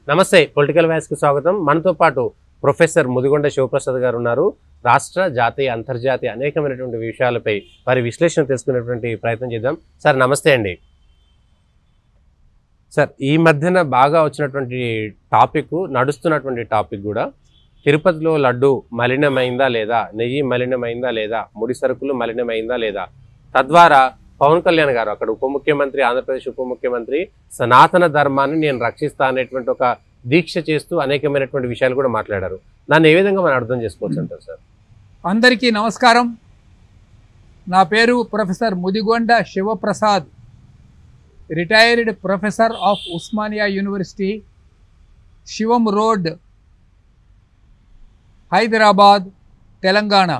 నమస్తే political voice కు స్వాగతం. మనతో పాటు ప్రొఫెసర్ ముదిగొండ శివప్రసాద్ గారు ఉన్నారు. రాష్ట్ర జాతీయ అంతర్జాతీయ అనేకమైనటువంటి విషయాలపై వారి విశ్లేషణ తెలుసుకునేటువంటి ప్రయత్నం చేద్దాం. సార్ నమస్తే అండి. సార్ ఈ మధ్యన బాగా వచ్చినటువంటి టాపిక్, నడుస్తున్నటువంటి టాపిక్ కూడా తిరుపతిలో లడ్డు మలినమైందా లేదా, నెయ్యి మలినమైందా లేదా, ముడి సరుకులు మలినమైందా లేదా, తద్వారా పవన్ కళ్యాణ్ గారు అక్కడ ఉప ముఖ్యమంత్రి, ఆంధ్రప్రదేశ్ ఉప ముఖ్యమంత్రి సనాతన ధర్మాన్ని నేను రక్షిస్తా అనేటువంటి ఒక దీక్ష చేస్తూ అనేకమైనటువంటి విషయాలు కూడా మాట్లాడారు. దాన్ని ఏ విధంగా మనం అర్థం చేసుకోవచ్చు అంటారు సార్? అందరికీ నమస్కారం. నా పేరు professor Mudigonda Sivaprasad, retired professor of Osmania university, Shivam road, Hyderabad, Telangana.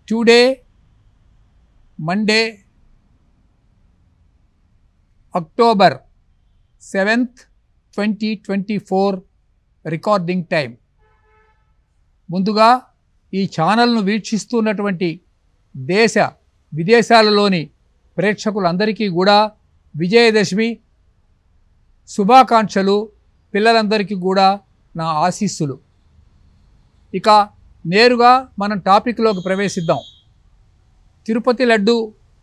Today Monday, October 7th, 2024 recording time. ముందుగా ఈ ఛానల్ను వీక్షిస్తున్నటువంటి దేశ విదేశాలలోని ప్రేక్షకులందరికీ కూడా విజయదశమి శుభాకాంక్షలు. పిల్లలందరికీ కూడా నా ఆశీస్సులు. ఇక నేరుగా మనం టాపిక్లోకి ప్రవేశిద్దాం. తిరుపతి లడ్డు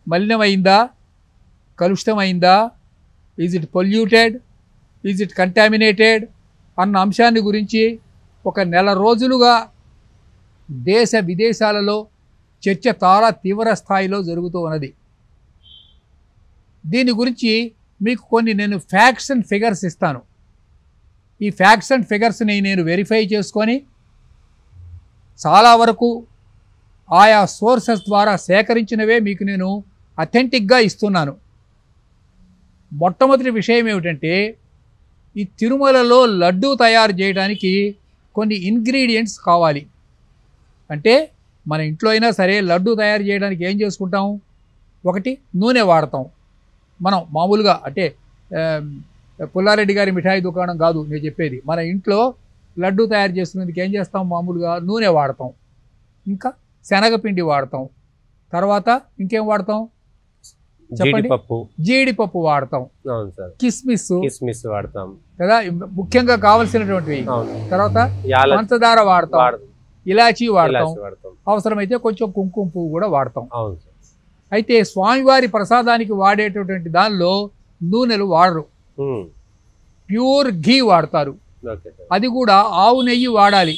మలినమైందా, కలుషితమైందా, is it polluted, is it contaminated అన్న అంశాన్ని గురించి ఒక నెల రోజులుగా దేశ విదేశాలలో చర్చ చాలా తీవ్ర స్థాయిలో జరుగుతూ ఉన్నది. దీని గురించి మీకు కొన్ని నేను ఫ్యాక్ట్స్ అండ్ ఫిగర్స్ ఇస్తాను. ఈ ఫ్యాక్ట్స్ అండ్ ఫిగర్స్ని నేను వెరిఫై చేసుకొని చాలా వరకు ఆయా సోర్సెస్ ద్వారా సేకరించినవే మీకు నేను అథెంటిక్గా ఇస్తున్నాను. మొట్టమొదటి విషయం ఏమిటంటే, ఈ తిరుమలలో లడ్డు తయారు చేయడానికి కొన్ని ఇంగ్రీడియంట్స్ కావాలి. అంటే మన ఇంట్లో అయినా సరే లడ్డు తయారు చేయడానికి ఏం చేసుకుంటాం? ఒకటి నూనె వాడతాం. మనం మామూలుగా అంటే పుల్లారెడ్డి గారి మిఠాయి దుకాణం కాదు నేను చెప్పేది. మన ఇంట్లో లడ్డు తయారు చేసుకునేందుకు ఏం చేస్తాం? మామూలుగా నూనె వాడతాం, ఇంకా శనగపిండి వాడతాం, తర్వాత ఇంకేం వాడతాం చెప్పండి? జీడిపప్పు వాడతాం, కిస్మిస్ వాడతాం కదా, ముఖ్యంగా కావలసినటువంటివి. తర్వాత పంచదార వాడతాం, ఇలాచీ వాడతాం, అవసరమైతే కొంచెం కుంకుమ పువ్వు కూడా వాడతాం. అయితే స్వామివారి ప్రసాదానికి వాడేటటువంటి దానిలో నూనెలు వాడరు, ప్యూర్ ఘీ వాడతారు. అది కూడా ఆవు నెయ్యి వాడాలి.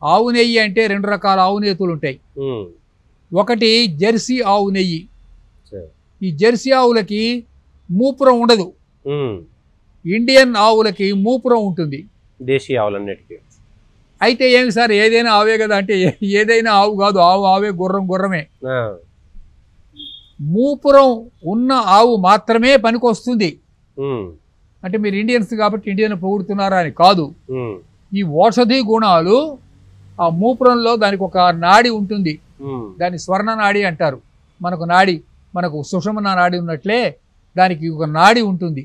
ఆవు నెయ్యి అంటే రెండు రకాల ఆవు నెయ్యిలు ఉంటాయి. ఒకటి జెర్సీ ఆవు నెయ్యి. ఈ జెర్సీ ఆవులకి మూపురం ఉండదు, ఇండియన్ ఆవులకి మూపురం ఉంటుంది, దేశీ ఆవులన్నిటికీ. అయితే ఏమి సార్ ఏదైనా ఆవే కదా అంటే ఏదైనా ఆవు కాదు, ఆవే, గుర్రమే. మూపురం ఉన్న ఆవు మాత్రమే పనికొస్తుంది. అంటే మీరు ఇండియన్స్ కాబట్టి ఇండియన్ పొగుడుతున్నారా అని కాదు. ఈ ఔషధి గుణాలు ఆ మూపురంలో దానికి ఒక నాడి ఉంటుంది, దాన్ని స్వర్ణ నాడి అంటారు. మనకు సుషుమ్నా నాడి ఉన్నట్లే దానికి ఒక నాడి ఉంటుంది.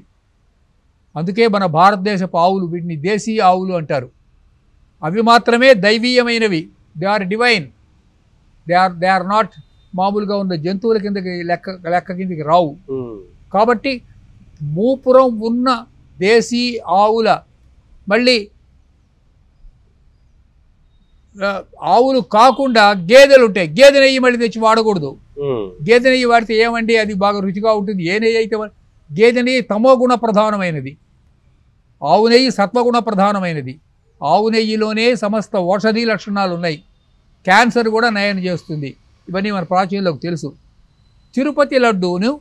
అందుకే మన భారతదేశపు ఆవులు వీటిని దేశీ ఆవులు అంటారు. అవి మాత్రమే దైవీయమైనవి. They are divine. They are not మామూలుగా ఉన్న జంతువుల కిందకి లెక్క కిందకి రావు. కాబట్టి మూపురం ఉన్న దేశీ ఆవుల, మళ్ళీ ఆవులు కాకుండా గేదెలు ఉంటాయి. గేదె నెయ్యి మళ్ళీ తెచ్చి వాడకూడదు. గేదె నెయ్యి వాడితే ఏమండి అది బాగా రుచిగా ఉంటుంది. ఏ నెయ్యి అయితే గేదె నెయ్యి తమో గుణ ప్రధానమైనది, ఆవు నెయ్యి సత్వగుణ ప్రధానమైనది. ఆవు నెయ్యిలోనే సమస్త ఔషధీ లక్షణాలు ఉన్నాయి. క్యాన్సర్ కూడా నయం చేస్తుంది. ఇవన్నీ మన ప్రాచీనలకు తెలుసు. తిరుపతి లడ్డూను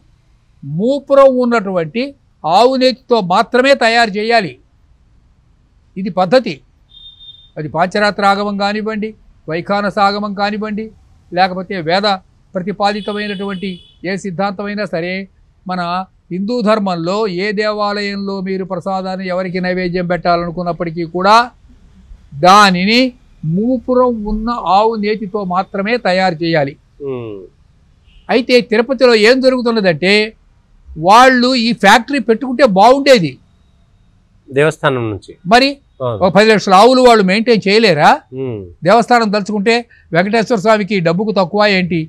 మూపురం ఉన్నటువంటి ఆవు నెయ్యితో మాత్రమే తయారు చేయాలి. ఇది పద్ధతి. అది పాంచరాత్ర ఆగమం కానివ్వండి, వైఖానస ఆగమం కానివ్వండి, లేకపోతే వేద ప్రతిపాదితమైనటువంటి ఏ సిద్ధాంతమైనా సరే, మన హిందూ ధర్మంలో ఏ దేవాలయంలో మీరు ప్రసాదాన్ని ఎవరికి నైవేద్యం పెట్టాలనుకున్నప్పటికీ కూడా దానిని మూపురం ఉన్న ఆవు నేతితో మాత్రమే తయారు చేయాలి. అయితే తిరుపతిలో ఏం జరుగుతున్నదంటే, వాళ్ళు ఈ ఫ్యాక్టరీ పెట్టుకుంటే బాగుండేది దేవస్థానం నుంచి. మరి ఒక 10 లక్షల ఆవులు వాళ్ళు మెయింటైన్ చేయలేరా? దేవస్థానం తలుచుకుంటే వెంకటేశ్వర స్వామికి డబ్బుకు తక్కువ ఏంటి?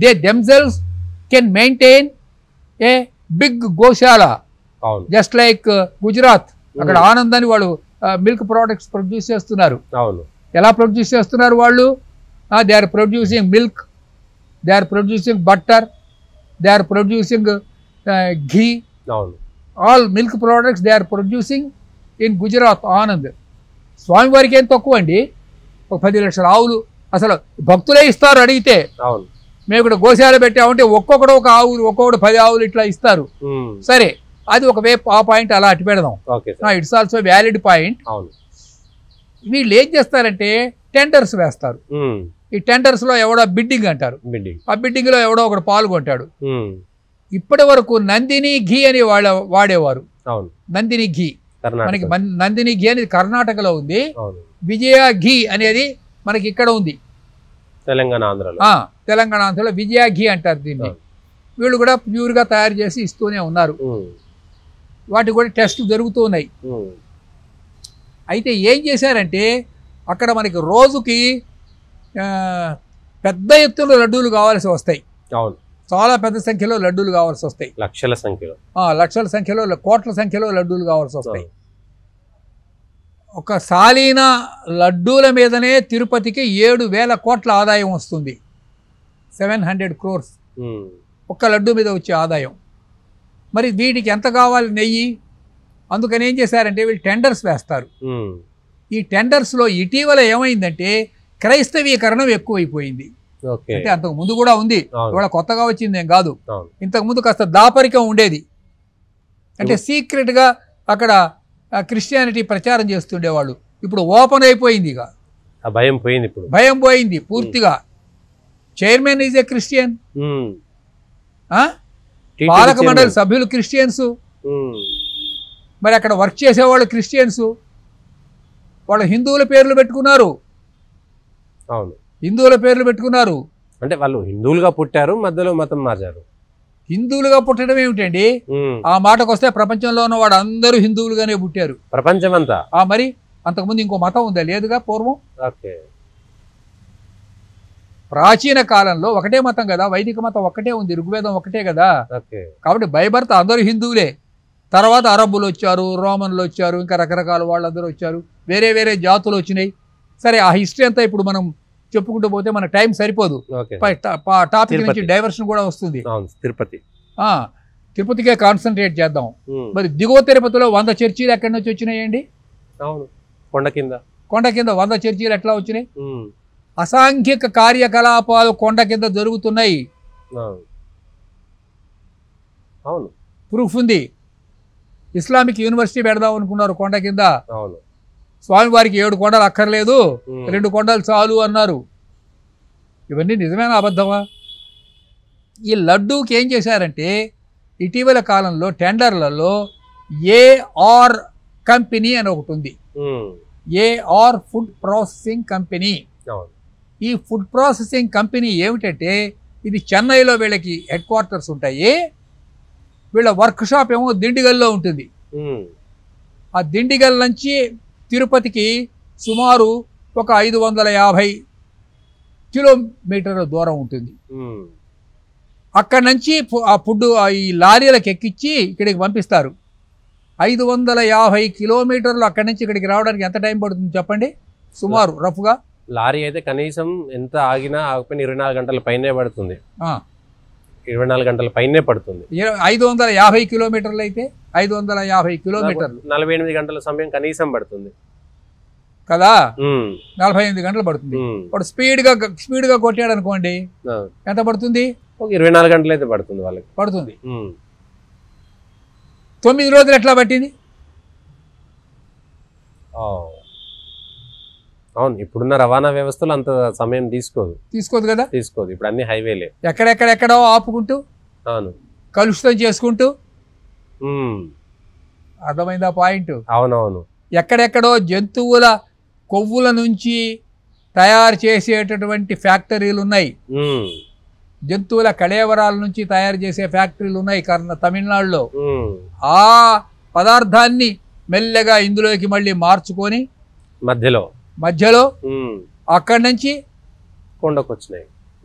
They themselves can maintain a big goshala అవును జస్ట్ లైక్ గుజరాత్, అక్కడ ఆనంద్ అని వాళ్ళు మిల్క్ ప్రోడక్ట్స్ ప్రొడ్యూస్ చేస్తున్నారు. అవును ఎలా ప్రొడ్యూస్ చేస్తున్నారు వాళ్ళు? They are producing milk, they are producing butter, they are producing ghee, అవును all milk products they are producing in Gujarat Anand. స్వామివారికి ఏం తక్కువ అండి, ఒక 10 లక్షల ఆవులు అసలు భక్తులే ఇస్తారు. అడిగితే అవును మేము ఇక్కడ గోశాల పెట్టామంటే ఒక్కొక్కడు ఒక ఆవులు, ఒక్కొక్కడు 10 ఆవులు ఇట్లా ఇస్తారు. సరే, అది ఒక ఆ పాయింట్ అలా అటు పెడదాం. It's also valid point. వీళ్ళు ఏం చేస్తారంటే టెండర్స్ వేస్తారు. ఈ టెండర్స్ లో ఎవడో బిడ్డింగ్ అంటారు, ఆ బిడ్డింగ్ లో ఎవడో ఒకడు పాల్గొంటాడు. ఇప్పటి వరకు నందిని ఘీ అని వాడేవారు. నందిని ఘీ, మనకి నందిని ఘీ అనేది కర్ణాటకలో ఉంది. విజయ ఘీ అనేది మనకి ఇక్కడ ఉంది, తెలంగాణ ఆంధ్రలో. తెలంగాణ ఆంధ్రలో విజయ ఘీ అంటారు దీన్ని. వీళ్ళు కూడా ప్యూర్ గా తయారు చేసి ఇస్తూనే ఉన్నారు. వాటి కూడా టెస్టులు జరుగుతూ ఉన్నాయి. అయితే ఏం చేశారంటే అక్కడ మనకి రోజుకి పెద్ద ఎత్తున లడ్డూలు కావాల్సి వస్తాయి. చాలా పెద్ద సంఖ్యలో లడ్డూలు కావాల్సి వస్తాయి. లక్షల సంఖ్యలో, లక్షల సంఖ్యలో, కోట్ల సంఖ్యలో లడ్డూలు కావాల్సి వస్తాయి. ఒక సాలీన లడ్డూల మీదనే తిరుపతికి 7,000 కోట్ల ఆదాయం వస్తుంది. 700 crores ఒక్క లడ్డూ మీద వచ్చే ఆదాయం. మరి వీటికి ఎంత కావాలి నెయ్యి? అందుకని ఏం చేశారంటే వీళ్ళు టెండర్స్ వేస్తారు. ఈ టెండర్స్లో ఇటీవల ఏమైందంటే క్రైస్తవీకరణం ఎక్కువైపోయింది. అంటే అంతకు ముందు కూడా ఉంది, ఇవాళ కొత్తగా వచ్చింది ఏం కాదు. ఇంతకు ముందు కాస్త దాపరికం ఉండేది. అంటే సీక్రెట్గా అక్కడ క్రిస్టియానిటీ ప్రచారం చేస్తుండేవాళ్ళు. ఇప్పుడు ఓపెన్ అయిపోయింది. ఇక భయం పోయింది, ఇప్పుడు భయం పోయింది పూర్తిగా. చైర్మన్ ఈజ్ ఏ క్రిస్టియన్, పాలక మండలి సభ్యులు క్రిస్టియన్స్, మరి అక్కడ వర్క్ చేసేవాళ్ళు క్రిస్టియన్స్. వాళ్ళు హిందువుల పేర్లు పెట్టుకున్నారు. అవును, హిందువుల పేర్లు పెట్టుకున్నారు. అంటే వాళ్ళు హిందువులుగా పుట్టారు, మధ్యలో మతం మార్చారు. హిందువులుగా పుట్టడం ఏమిటండి? ఆ మాటకు వస్తే ప్రపంచంలో ఉన్న వాడు అందరూ హిందువులుగానే పుట్టారు. ప్రపంచం అంతా. మరి అంతకుముందు ఇంకో మతం ఉందా? లేదుగా పూర్వం. ప్రాచీన కాలంలో ఒకటే మతం కదా, వైదిక మతం ఒక్కటే ఉంది, ఋగ్వేదం ఒకటే కదా. కాబట్టి బైబర్త్ అందరూ హిందువులే. తర్వాత అరబ్బులు వచ్చారు, రోమన్లు వచ్చారు, ఇంకా రకరకాల వాళ్ళందరూ వచ్చారు, వేరే వేరే జాతులు వచ్చినాయి. సరే, ఆ హిస్టరీ అంతా ఇప్పుడు మనం చెప్పుకుంటూ పోతే మన టైం సరిపోదు. టాపిక్ నుంచి డైవర్షన్ కూడా వస్తుంది. తిరుపతికే కాన్సన్ట్రేట్ చేద్దాం. మరి దిగువ తిరుపతిలో 100 చర్చీలు ఎక్కడి నుంచి వచ్చినాయండి? కొండ కింద 100 చర్చీలు ఎట్లా వచ్చినాయి? అసాంఘిక కార్యకలాపాలు కొండ కింద జరుగుతున్నాయి. ప్రూఫ్ ఉంది. ఇస్లామిక్ యూనివర్సిటీ పెడదాం అనుకున్నారు కొండ కింద. స్వామివారికి 7 కొండలు అక్కర్లేదు, 2 కొండలు చాలు అన్నారు. ఇవన్నీ నిజమేనా అబద్ధమా? ఈ లడ్డూకి ఏం చేశారంటే ఇటీవల కాలంలో టెండర్లలో ఏఆర్ కంపెనీ అని ఒకటి ఉంది. AR food processing company. ఈ ఫుడ్ ప్రాసెసింగ్ కంపెనీ ఏమిటంటే ఇది చెన్నైలో వీళ్ళకి హెడ్ క్వార్టర్స్ ఉంటాయి. వీళ్ళ వర్క్ షాప్ ఏమో దిండిగల్లో ఉంటుంది. ఆ దిండిగల్ నుంచి తిరుపతికి సుమారు ఒక 550 కిలోమీటర్ల దూరం ఉంటుంది. అక్కడి నుంచి ఆ ఫుడ్ ఈ లారీలకు ఎక్కించి ఇక్కడికి పంపిస్తారు. 550 కిలోమీటర్లు అక్కడి నుంచి ఇక్కడికి రావడానికి ఎంత టైం పడుతుంది చెప్పండి? సుమారు రఫ్గా లారీ అయితే కనీసం ఎంత ఆగినా ఆగిపోయిన 24 గంటల పైనే పడుతుంది. 24 గంటల పైనే పడుతుంది. 550 కిలోమీటర్లు అయితే 550 కిలోమీటర్లు 48 గంటల సమయం కనీసం పడుతుంది కదా. 48 గంటలు పడుతుంది. వాడు స్పీడ్గా కొట్టాడు అనుకోండి, ఎంత పడుతుంది? 24 గంటలు అయితే పడుతుంది వాళ్ళకి. పడుతుంది. 9 రోజులు ఎట్లా పట్టింది? అవును, ఇప్పుడున్న రవాణా వ్యవస్థలో అంత సమయం తీసుకోదు కదా. ఇప్పుడు అన్ని హైవేలే. ఎక్కడెక్కడెక్కడో ఆపుకుంటూ, అవును, కలుషితం చేసుకుంటూ. అర్థమైందా పాయింట్? అవునవును. ఎక్కడెక్కడో జంతువుల కొవ్వుల నుంచి తయారు చేసేటటువంటి ఫ్యాక్టరీలు ఉన్నాయి. జంతువుల కళేవరాల నుంచి తయారు చేసే ఫ్యాక్టరీలు ఉన్నాయి తమిళనాడులో. ఆ పదార్థాన్ని మెల్లగా ఇందులోకి మళ్ళీ మార్చుకొని మధ్యలో అక్కడి నుంచి కొండకు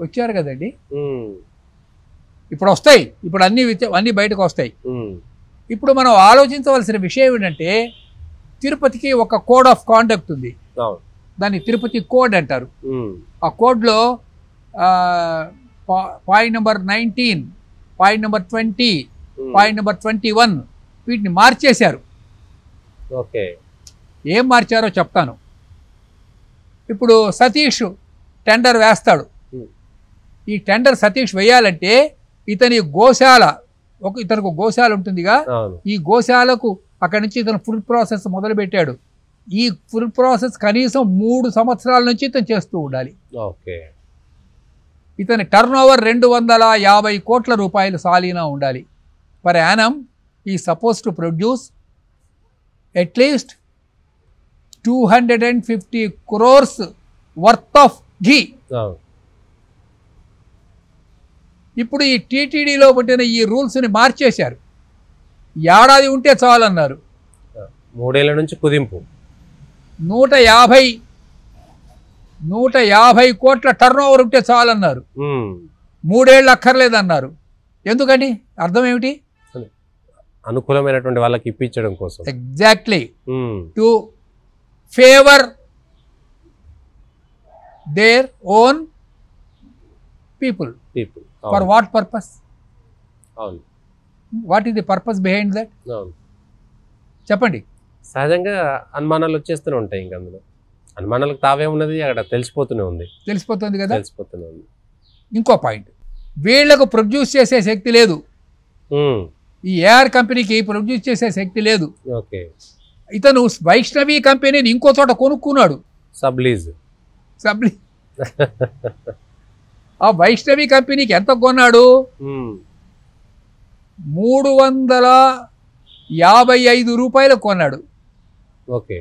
వచ్చారు కదండి. ఇప్పుడు వస్తాయి, ఇప్పుడు అన్ని బయటకు వస్తాయి. ఇప్పుడు మనం ఆలోచించవలసిన విషయం ఏంటంటే తిరుపతికి ఒక కోడ్ ఆఫ్ కాండక్ట్ ఉంది, అవును. దాన్ని తిరుపతి కోడ్ అంటారు. ఉమ్, ఆ కోడ్లో point number 19, point number 20, point number 21 వీటిని మార్చేశారు. ఓకే. ఏం మార్చారో చెప్తాను. ఇప్పుడు సతీష్ టెండర్ వేస్తాడు. ఈ టెండర్ సతీష్ వేయాలంటే ఇతని గోశాల ఇతనికి గోశాల ఉంటుందిగా, అవును. ఈ గోశాలకు అక్కడి నుంచి ఇతను ఫుడ్ ప్రాసెస్ మొదలుపెట్టాడు. ఈ ఫుడ్ ప్రాసెస్ కనీసం 3 సంవత్సరాల నుంచి ఇతను చేస్తూ ఉండాలి. ఓకే. ఇతని టర్న్ ఓవర్ 250 కోట్ల రూపాయలు సాలీనా ఉండాలి. పర్ యానం ఈ suppose to produce at least 250 crores worth of ghee. అవును. ఇప్పుడు ఈ టీటీడీలో పుట్టిన ఈ రూల్స్ని మార్చేశారు. ఏడాది ఉంటే చాలన్నారు. 3 ఏళ్ల నుంచి కుదింపు. 150 కోట్ల టర్న్ ఓవర్ ఉంటే చాలన్నారు. 3 ఏళ్ళు అక్కర్లేదన్నారు. ఎందుకని? అర్థం ఏమిటి? అనుకూలమైనటువంటి వాళ్ళకి ఇప్పించడం కోసం. Exactly to favour their own people. For what purpose? అవును. What is the purpose behind that? అవును. చెప్పండి. సహజంగా అనుమానాలు వచ్చేస్తూనే ఉంటాయి. ఇంక అందులో అనుమానాలకు తావే ఉన్నది, అక్కడ తెలిసిపోతూనే ఉంది. తెలిసిపోతుంది కదా. తెలిసిపోతూనే ఉంది. ఇంకో పాయింట్, వీళ్లకు ప్రొడ్యూస్ చేసే శక్తి లేదు. ఈ ఏఆర్ కంపెనీకి ప్రొడ్యూస్ చేసే శక్తి లేదు. ఓకే. ఇతను వైష్ణవి కంపెనీని ఇంకో చోట కొనుక్కున్నాడు. సబ్లీజ్. ఆ వైష్ణవి కంపెనీకి ఎంత కొన్నాడు? 355 రూపాయలకు కొన్నాడు. ఓకే.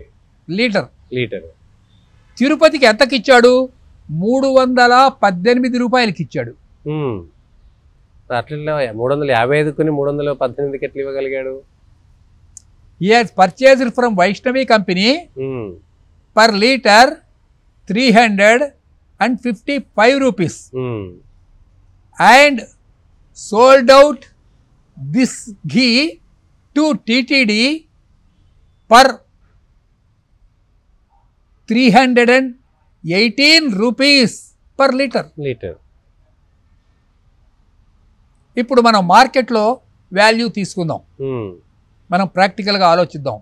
లీటర్. లీటర్. తిరుపతికి ఎంతకిచ్చాడు? 318 రూపాయలకి ఇచ్చాడు. అట్లా 355 కొని 318కి ఎట్లా ఇవ్వగలిగాడు? He has purchased from Vaishnavi company per liter 355 rupees and sold out this ghee to TTD per 318 rupees per liter. ఇప్పుడు మనం మార్కెట్లో వాల్యూ తీసుకుందాం. మనం ప్రాక్టికల్గా ఆలోచిద్దాం.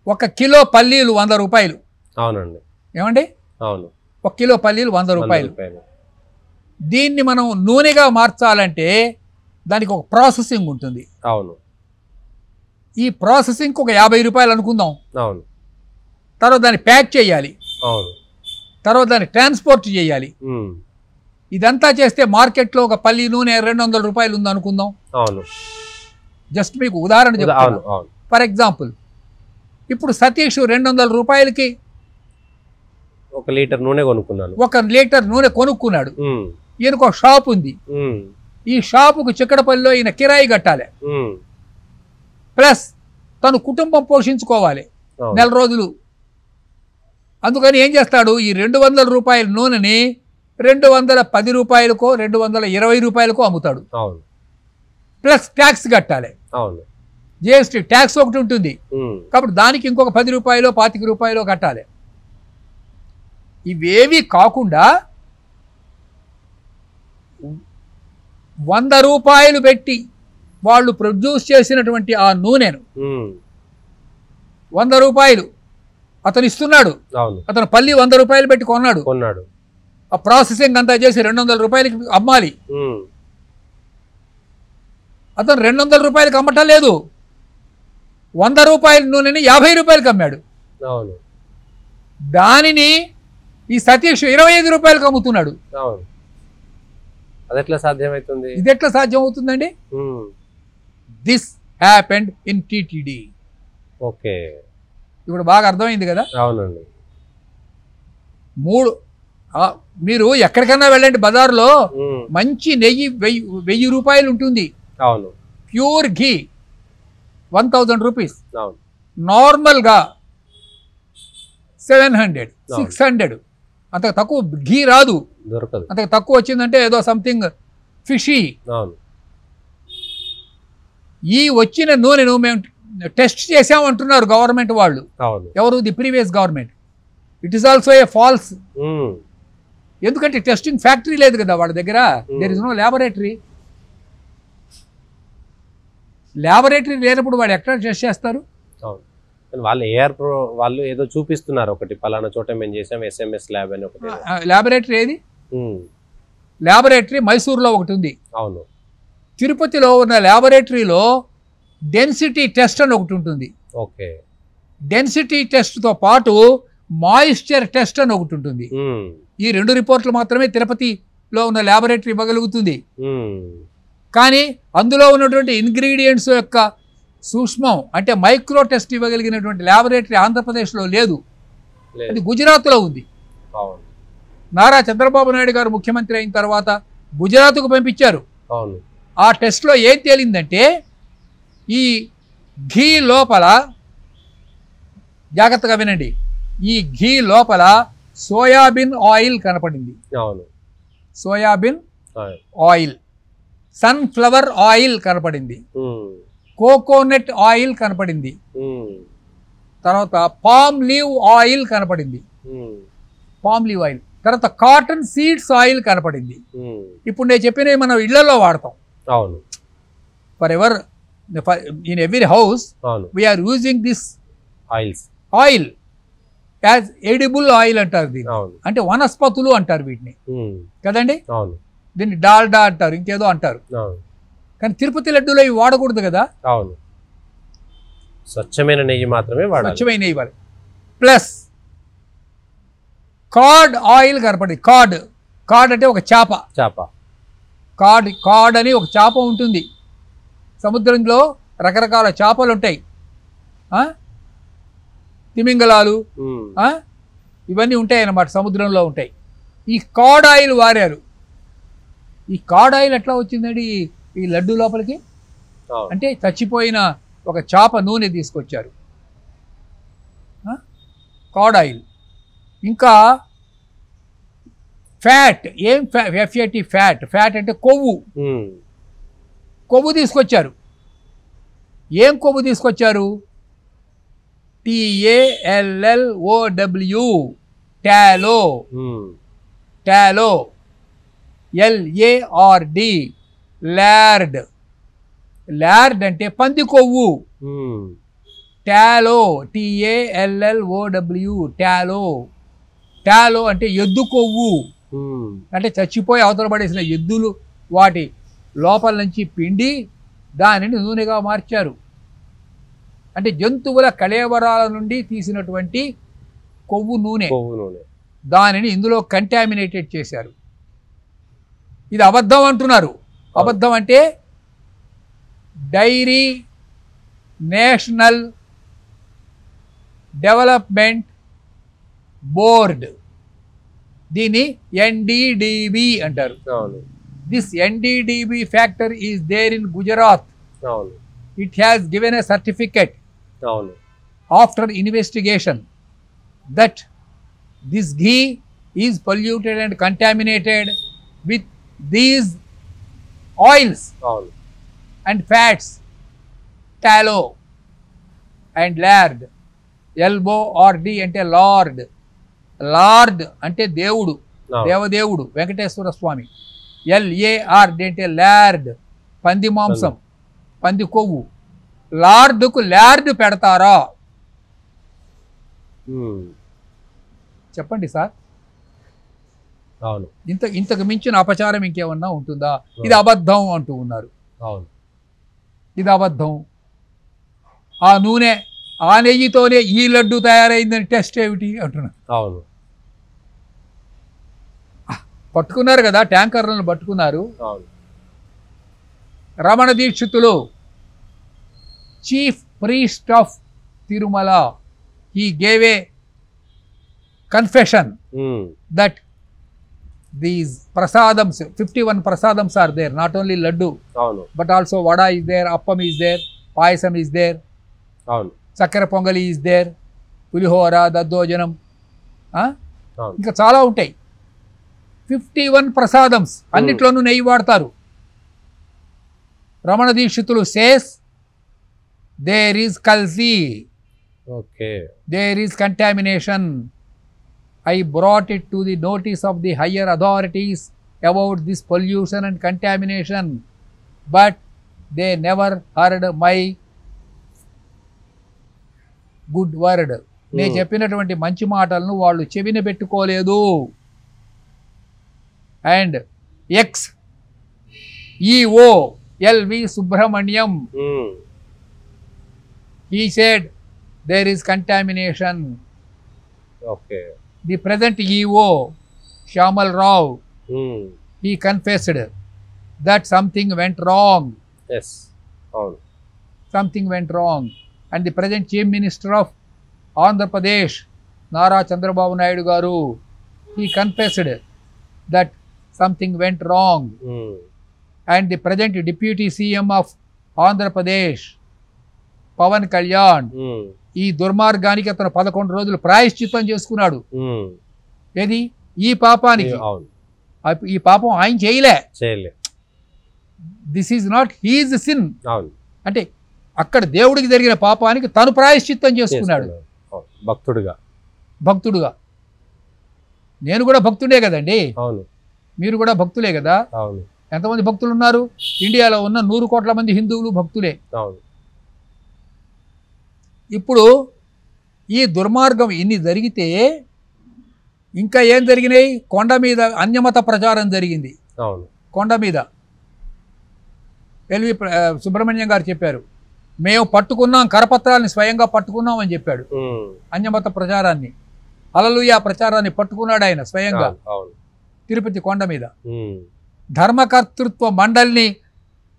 1 కిలో పల్లీలు 100 రూపాయలు. అవునండి. ఏమండి? అవును. 1 కిలో పల్లీలు 100 రూపాయలు. దీన్ని మనం నూనెగా మార్చాలంటే దానికి ఒక ప్రాసెసింగ్ ఉంటుంది. అవును. ఈ ప్రాసెసింగ్కి ఒక 50 రూపాయలు అనుకుందాం. అవును. తర్వాత దాన్ని ప్యాక్ చేయాలి. అవును. తర్వాత దాన్ని ట్రాన్స్పోర్ట్ చేయాలి. ఇదంతా చేస్తే మార్కెట్లో ఒక పల్లి నూనె 200 రూపాయలు ఉంది అనుకుందాం. అవును. జస్ట్ మీకు ఉదాహరణ చెప్తాను. ఫర్ ఎగ్జాంపుల్, ఇప్పుడు సతీష్ 200 రూపాయలకి 1 లీటర్ నూనె కొనుక్కున్నాను. 1 లీటర్ నూనె కొనుక్కున్నాడు. ఈయనకు ఒక షాప్ ఉంది. ఈ షాపుకు చిక్కడపల్లిలో ఈయన కిరాయి కట్టాలి. ప్లస్ తను కుటుంబం పోషించుకోవాలి నెల రోజులు. అందుకని ఏం చేస్తాడు? ఈ 200 రూపాయల నూనెని 210 రూపాయలకో 220 రూపాయలకో అమ్ముతాడు. ప్లస్ ట్యాక్స్ కట్టాలి. జిఎస్టీ ట్యాక్స్ ఒకటి ఉంటుంది కాబట్టి దానికి ఇంకొక 10 రూపాయలు 25 రూపాయలు కట్టాలి. ఇవేవి కాకుండా 100 రూపాయలు పెట్టి వాళ్ళు ప్రొడ్యూస్ చేసినటువంటి ఆ నూనెను 100 రూపాయలు అతను ఇస్తున్నాడు. అతను పల్లి 100 రూపాయలు పెట్టి కొన్నాడు. ఆ ప్రాసెసింగ్ అంతా చేసి 200 రూపాయలకి అమ్మాలి. అతను 200 రూపాయలకి అమ్మటం లేదు, 100 రూపాయల నూనెని 50 రూపాయలకి అమ్మాడు. దానిని ఈ సతీష్ 25 రూపాయలకు అమ్ముతున్నాడు. అదెట్లా సాధ్యమవుతుంది? ఇది ఎట్లా సాధ్యం అవుతుందండి? This happened in TTD. Okay. ఇప్పుడు బాగా అర్థమైంది కదా? అవునండి. మీరు ఎక్కడికైనా వెళ్ళండి, బజార్లో మంచి నెయ్యి 1000 రూపాయలు ఉంటుంది. అవును. ప్యూర్ ఘీ 1000 రూపీస్. అవును. నార్మల్గా 700, 600 అంత తక్కువ ఘీ రాదు, దొరకదు. అంత తక్కువ వచ్చిందంటే ఏదో సంథింగ్ ఫిషీ. అవును. ఈ వచ్చిన నూనెను మేము టెస్ట్ చేసామంటున్నారు గవర్నమెంట్ వాళ్ళు. అవును. ఎవరు? The previous government. It is also a false. ఎందుకంటే టెస్టింగ్ ఫ్యాక్టరీ లేదు కదా వాళ్ళ దగ్గర. There is no laboratory. Laboratory లేనప్పుడు వాడు ఎక్కడ టెస్ట్ చేస్తారు? అవును. వాళ్ళు ఏఆర్ ప్రో వాళ్ళు ఏదో చూపిస్తున్నారు ఒకటి, పలానా చోట మేము చేసాం SMS ల్యాబ్ అని ఒకటి. ల్యాబొరేటరీ ఏది? ల్యాబొరేటరీ మైసూర్లో ఒకటి ఉంది. అవును. తిరుపతిలో ఉన్న ల్యాబొరేటరీలో డెన్సిటీ టెస్ట్ అని ఒకటి ఉంటుంది. ఓకే. డెన్సిటీ టెస్ట్తో పాటు మాయిశ్చర్ టెస్ట్ అని ఒకటి ఉంటుంది. ఈ 2 రిపోర్ట్లు మాత్రమే తిరుపతిలో ఉన్న ల్యాబొరేటరీ ఇవ్వగలుగుతుంది. కానీ అందులో ఉన్నటువంటి ఇంగ్రీడియంట్స్ యొక్క సూక్ష్మం అంటే మైక్రో టెస్ట్ ఇవ్వగలిగినటువంటి ల్యాబొరేటరీ ఆంధ్రప్రదేశ్లో లేదు. అది గుజరాత్లో ఉంది. నారా చంద్రబాబు నాయుడు గారు ముఖ్యమంత్రి అయిన తర్వాత గుజరాత్కు పంపించారు. ఆ టెస్ట్లో ఏం తేలిందంటే ఈ ఘీ లోపల, జాగ్రత్తగా వినండి, ఈ ఘీ లోపల సోయాబీన్ ఆయిల్ కనపడింది. సోయాబీన్ ఆయిల్, సన్ఫ్లవర్ ఆయిల్ కనపడింది, కోకోనట్ ఆయిల్ కనపడింది, తర్వాత పామ్ లీవ్ ఆయిల్ కనపడింది, పామ్ లీవ్ ఆయిల్, తర్వాత కాటన్ సీడ్స్ ఆయిల్ కనపడింది. ఇప్పుడు నేను చెప్పినవి మనం ఇళ్లలో వాడతాం. అవును. For ever in every house we are using this oil as edible oil అంటారు దీన్ని. అంటే వనస్పతులు అంటారు వీటిని కదండి. దీన్ని డాల్డా అంటారు, ఇంకేదో అంటారు. కానీ తిరుపతి లడ్డూలో ఇవి వాడకూడదు కదా. అవును. స్వచ్ఛమైన నెయ్యి మాత్రమే వాడాలి. స్వచ్ఛమైన నెయ్యి వాడాలి. ప్లస్ కార్డ్ ఆయిల్ కనపడింది. కార్డ్ అంటే ఒక చేప. కార్డ్ అని ఒక చేప ఉంటుంది. సముద్రంలో రకరకాల చేపలు ఉంటాయి, తిమింగలాలు, ఇవన్నీ ఉంటాయి అన్నమాట, సముద్రంలో ఉంటాయి. ఈ కార్డ్ ఆయిల్ వాడారు. ఈ కార్డ్ ఆయిల్ ఎట్లా వచ్చిందండి ఈ లడ్డు లోపలికి? అంటే చచ్చిపోయిన ఒక చేప నూనె తీసుకొచ్చారు, కార్డ్ ఆయిల్. ఇంకా ఫ్యాట్, ఏం FAT ఫ్యాట్ అంటే కొవ్వు తీసుకొచ్చారు. ఏం కొవ్వు తీసుకొచ్చారు? TALLOW, టాలో. LARD, లార్డ్ అంటే పంది కొవ్వు. టాలో, TALLOW, టాలో అంటే ఎద్దు కొవ్వు. అంటే చచ్చిపోయి అవతల పడేసిన ఎద్దులు వాటి లోపల నుంచి పిండి దానిని నూనెగా మార్చారు. అంటే జంతువుల కళేబరాల నుండి తీసినటువంటి కొవ్వు నూనె, దానిని ఇందులో కంటామినేటెడ్ చేశారు. ఇది అబద్ధం అంటున్నారు. అబద్ధం అంటే డైరీ నేషనల్ డెవలప్మెంట్ బోర్డ్, దీన్ని NDDB అంటారు. This NDDB factory is there in Gujarat. It has given a certificate after investigation that this ghee is polluted and contaminated with these oils and fats, tallow and lard. LORD అంటే lord అంటే దేవుడు, దేవదేవుడు వెంకటేశ్వర స్వామి. LARD అంటే lord, పంది మాంసం, పంది కొవ్వు. లార్డ్కు lord పెడతారా? చెప్పండి సార్. ఇంతకు మించిన అపచారం ఇంకేమన్నా ఉంటుందా? ఇది అబద్ధం అంటూ ఉన్నారు. ఇది అబద్ధం. ఆ నూనె, ఆ నెయ్యితోనే ఈ లడ్డు తయారైందని టెస్ట్ ఏమిటి అంటున్నారు. పట్టుకున్నారు కదా, ట్యాంకర్లను పట్టుకున్నారు. Ramana Dikshitulu, chief priest of Tirumala, he gave a confession that these prasadams, 51 prasadams are there, not only laddu but also vada is there, appam is there, payasam is there, చక్కెర పొంగలి is there, పులిహోర, దద్దోజనం, ఇంకా చాలా ఉంటాయి. 51 ప్రసాదమ్స్, అన్నిట్లోనూ నెయ్యి వాడతారు. Ramana Dikshitulu says there is kalsi, okay. there is contamination. I brought it to the notice of the higher authorities about this pollution and contamination, but they never heard my good word. నేను చెప్పినటువంటి మంచి మాటలను వాళ్ళు చెవిన పెట్టుకోలేదు. And ex EO LV Subrahmanyam, he said there is contamination. Okay. The present EO Shyamal Rao, he confessed that something went wrong. Yes. అవును. Something went wrong. And the present Chief Minister of Andhra Pradesh, Nara Chandrababu Naidu garu, he confessed that something went wrong. And the present Deputy CM of Andhra Pradesh, Pawan Kalyan, ఈ దుర్మార్గానికి అతను 11 రోజులు ప్రాయశ్చిత్తం చేసుకున్నాడు. ఏది ఈ పాపానికి? ఈ పాపం ఆయన చేయలే. This is not his sin. అంటే అక్కడ దేవుడికి జరిగిన పాపానికి తను ప్రాయశ్చిత్తం చేసుకున్నాడు భక్తుడుగా. నేను కూడా భక్తుడే కదండి, మీరు కూడా భక్తులే కదా. ఎంతమంది భక్తులు ఉన్నారు? ఇండియాలో ఉన్న 100 కోట్ల మంది హిందువులు భక్తులే. ఇప్పుడు ఈ దుర్మార్గం ఇన్ని జరిగితే ఇంకా ఏం జరిగినాయి? కొండ మీద అన్యమత ప్రచారం జరిగింది. కొండ మీద ఎల్వి సుబ్రహ్మణ్యం గారు చెప్పారు, మేము పట్టుకున్నాం, కరపత్రాన్ని స్వయంగా పట్టుకున్నాం అని చెప్పాడు. అన్యమత ప్రచారాన్ని, హల్లెలూయా ప్రచారాన్ని పట్టుకున్నాడు ఆయన స్వయంగా తిరుపతి కొండ మీద. ధర్మకర్తృత్వ మండలిని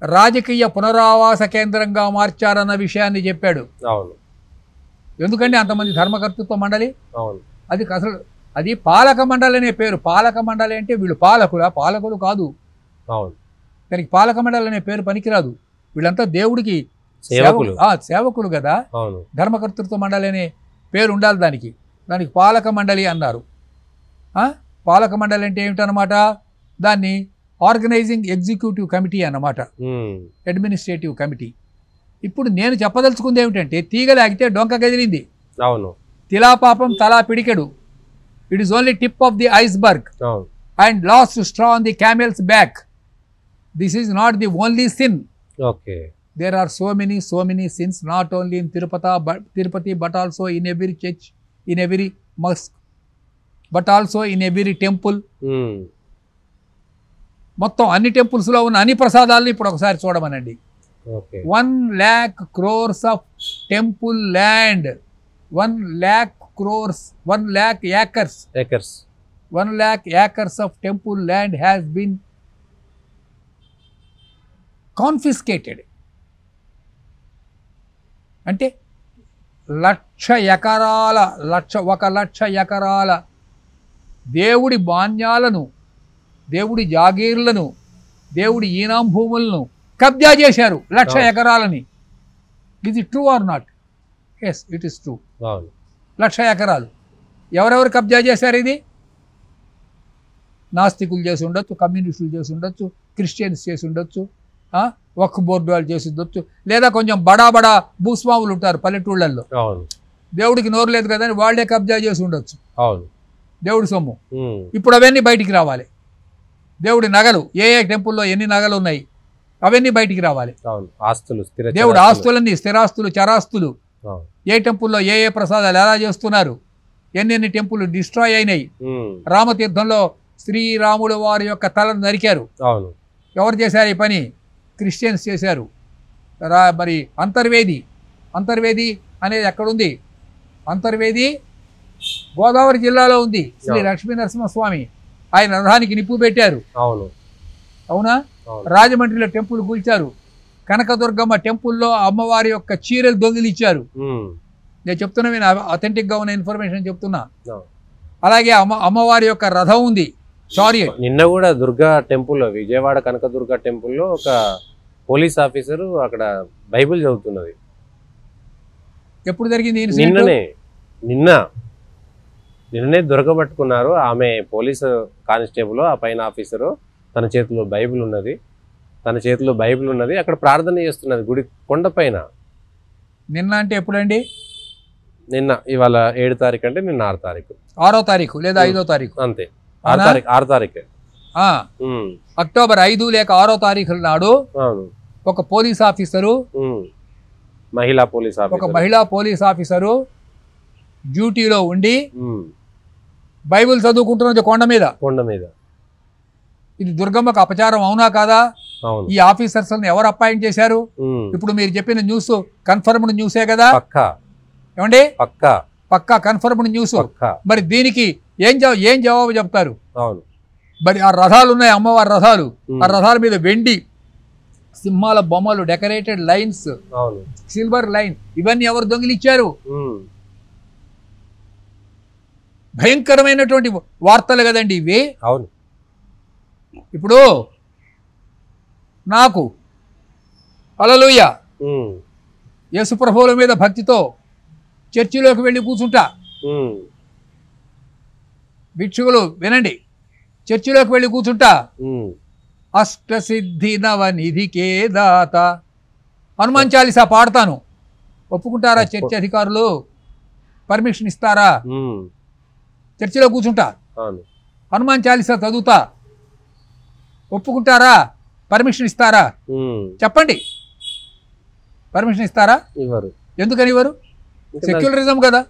రాజకీయ పునరావాస కేంద్రంగా మార్చారన్న విషయాన్ని చెప్పాడు. ఎందుకంటే అంతమంది ధర్మకర్తృత్వ మండలి? అది అసలు అది పాలక మండలి అనే పేరు. పాలక మండలి అంటే వీళ్ళు పాలకులు కాదు. దానికి పాలక మండలి అనే పేరు పనికిరాదు. వీళ్ళంతా దేవుడికి సేవకులు కదా. ధర్మకర్తృత్వ మండలి అనే పేరు ఉండాలి దానికి. దానికి పాలక మండలి అన్నారు. పాలక మండలి అంటే ఏమిటన్నమాట? దాన్ని ఆర్గనైజింగ్ ఎగ్జిక్యూటివ్ కమిటీ అన్నమాట, అడ్మినిస్ట్రేటివ్ కమిటీ. ఇప్పుడు నేను చెప్పదలుచుకుంది ఏమిటంటే, తీగలాగితే డొంక కదిలింది, తిలాపాపం తలా పిడికెడు. It is only tip of the iceberg and last straw on the camel's back. This is not the only sin. There are so many sins, not only in Tirupati but also in every church, in every mosque, but also in every temple. మొత్తం అన్ని టెంపుల్స్లో ఉన్న అన్ని ప్రసాదాలను ఇప్పుడు ఒకసారి చూడమనండి. 1 lakh crores of temple land, 1 lakh crores, 1 lakh acres, 1 lakh acres of temple land has been confiscated. అంటే 1,00,000 ఎకరాల దేవుడి మాన్యాలను, దేవుడి జాగీర్లను, దేవుడి ఈనాం భూములను కబ్జా చేశారు. 1,00,000 ఎకరాలని. ఇది true or not? Yes, it is true. 1,00,000 ఎకరాలు ఎవరెవరు కబ్జా చేశారు? ఇది నాస్తికులు చేసి ఉండొచ్చు, కమ్యూనిస్టులు చేసి ఉండొచ్చు, క్రిస్టియన్స్ చేసి ఉండొచ్చు, వక్ఫ్ బోర్డు వాళ్ళు చేసి ఉండొచ్చు, లేదా కొంచెం బడా భూస్వాములు ఉంటారు పల్లెటూళ్ళల్లో, దేవుడికి నోరు లేదు కదా అని వాళ్లే కబ్జా చేసి ఉండొచ్చు దేవుడి సొమ్ము. ఇప్పుడు అవన్నీ బయటికి రావాలి. దేవుడి నగలు, ఏ టెంపుల్లో ఎన్ని నగలు ఉన్నాయి అవన్నీ బయటికి రావాలి. దేవుడి ఆస్తులన్నీ, స్థిరాస్తులు, చరాస్తులు, ఏ టెంపుల్లో ఏ ప్రసాదాలు ఎలా చేస్తున్నారు, ఎన్ని టెంపుల్ డిస్ట్రాయ్ అయినాయి. రామతీర్థంలో శ్రీరాముడు వారి యొక్క తలను నరికారు. ఎవరు చేశారు ఈ పని? క్రిస్టియన్స్ చేశారు. మరి అంతర్వేది అనేది ఎక్కడుంది? అంతర్వేది గోదావరి జిల్లాలో ఉంది. శ్రీ లక్ష్మీ నరసింహస్వామి ఆయన రథానికి నిప్పు పెట్టారు. అవునా? రాజమండ్రిలో టెంపుల్ కూల్చారు. కనకదుర్గమ్మ టెంపుల్లో అమ్మవారి యొక్క చీరలు దొంగిలిచ్చారు. నేను చెప్తున్నా, నేను అథెంటిక్గా ఉన్న ఇన్ఫర్మేషన్ చెప్తున్నా. అలాగే అమ్మవారి యొక్క రథం ఉంది, చారియట్. నిన్న కూడా దుర్గా టెంపుల్లో, విజయవాడ కనకదుర్గ టెంపుల్లో ఒక పోలీస్ ఆఫీసరు అక్కడ బైబిల్ చదువుతున్నది. ఎప్పుడు జరిగింది? నిన్ననే దొరకబట్టుకున్నారు. ఆమె పోలీసు కానిస్టేబుల్, ఆ పైన ఆఫీసరు, తన చేతిలో బైబిల్ ఉన్నది. అక్కడ ప్రార్థన చేస్తున్నది గుడి కొండపైన. నిన్న అంటే ఎప్పుడండి? నిన్న, ఇవాళ 7 తారీఖు అంటే నిన్న 6 తారీఖు. 6వ తారీఖు లేదా 5వ తారీఖు? అంతే, 6 తారీఖే. అక్టోబర్ 5 లేక 6వ తారీఖు నాడు ఒక పోలీస్ ఆఫీసరు, ఒక మహిళా పోలీస్ ఆఫీసరు డ్యూటీలో ఉండి బైబిల్ చదువుకుంటున్నది కొండ మీద. ఇది దుర్గమ్మకు అపచారం అవునా కాదా? ఈ ఆఫీసర్స్ ఎవరు అపాయింట్ చేశారు? ఇప్పుడు మీరు చెప్పిన న్యూస్ కన్ఫర్మ్డ్ న్యూసే కదా? ఏమండి, పక్కా కన్ఫర్మ్డ్ న్యూస్. మరి దీనికి ఏం జవాబు చెప్తారు? మరి ఆ రథాలు ఉన్నాయి, అమ్మవారి రథాలు, ఆ రథాల మీద వెండి సింహాల బొమ్మలు, డెకరేటెడ్ లైన్స్, సిల్వర్ లైన్, ఇవన్నీ ఎవరు దొంగిలిచ్చారు? భయంకరమైనటువంటి వార్తలు కదండి ఇవి. అవును. ఇప్పుడు నాకు హల్లెలూయా యేసు ప్రభువుల మీద భక్తితో చర్చిలోకి వెళ్ళి కూర్చుంటా. భిక్షువులు వినండి, చర్చిలోకి వెళ్ళి కూర్చుంటా. అష్టసిద్ధి నవనిధికే దాత హనుమాన్ చాలీసా పాడతాను. ఒప్పుకుంటారా చర్చి అధికారులు? పర్మిషన్ ఇస్తారా? చర్చిలో కూర్చుంటా, హనుమాన్ చాలీసా చదువుతా. ఒప్పుకుంటారా? పర్మిషన్ ఇస్తారా? చెప్పండి, పర్మిషన్ ఇస్తారా? ఇవ్వరు. ఎందుకని ఇవ్వరు? సెక్యులరిజం కదా.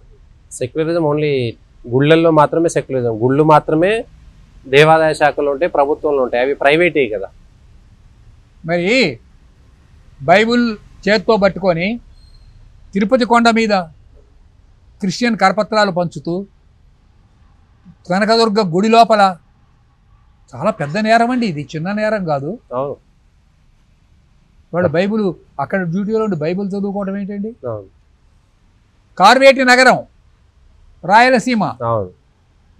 సెక్యులరిజం ఓన్లీ గుళ్ళల్లో మాత్రమే సెక్యులరిజం. గుళ్ళు మాత్రమే దేవాదాయ శాఖలో ఉంటాయి, ప్రభుత్వంలో ఉంటాయి, అవి ప్రైవేటే కదా. మరి బైబుల్ చేత్తో పట్టుకొని తిరుపతి కొండ మీద క్రిస్టియన్ కరపత్రాలు పంచుతూ కనకదుర్గ గుడి లోపల, చాలా పెద్ద నేరం అండి ఇది, చిన్న నేరం కాదు. వాళ్ళు బైబుల్ అక్కడ డ్యూటీలో ఉండి బైబుల్ చదువుకోవడం ఏంటండి? కార్వేటి నగరం, రాయలసీమ,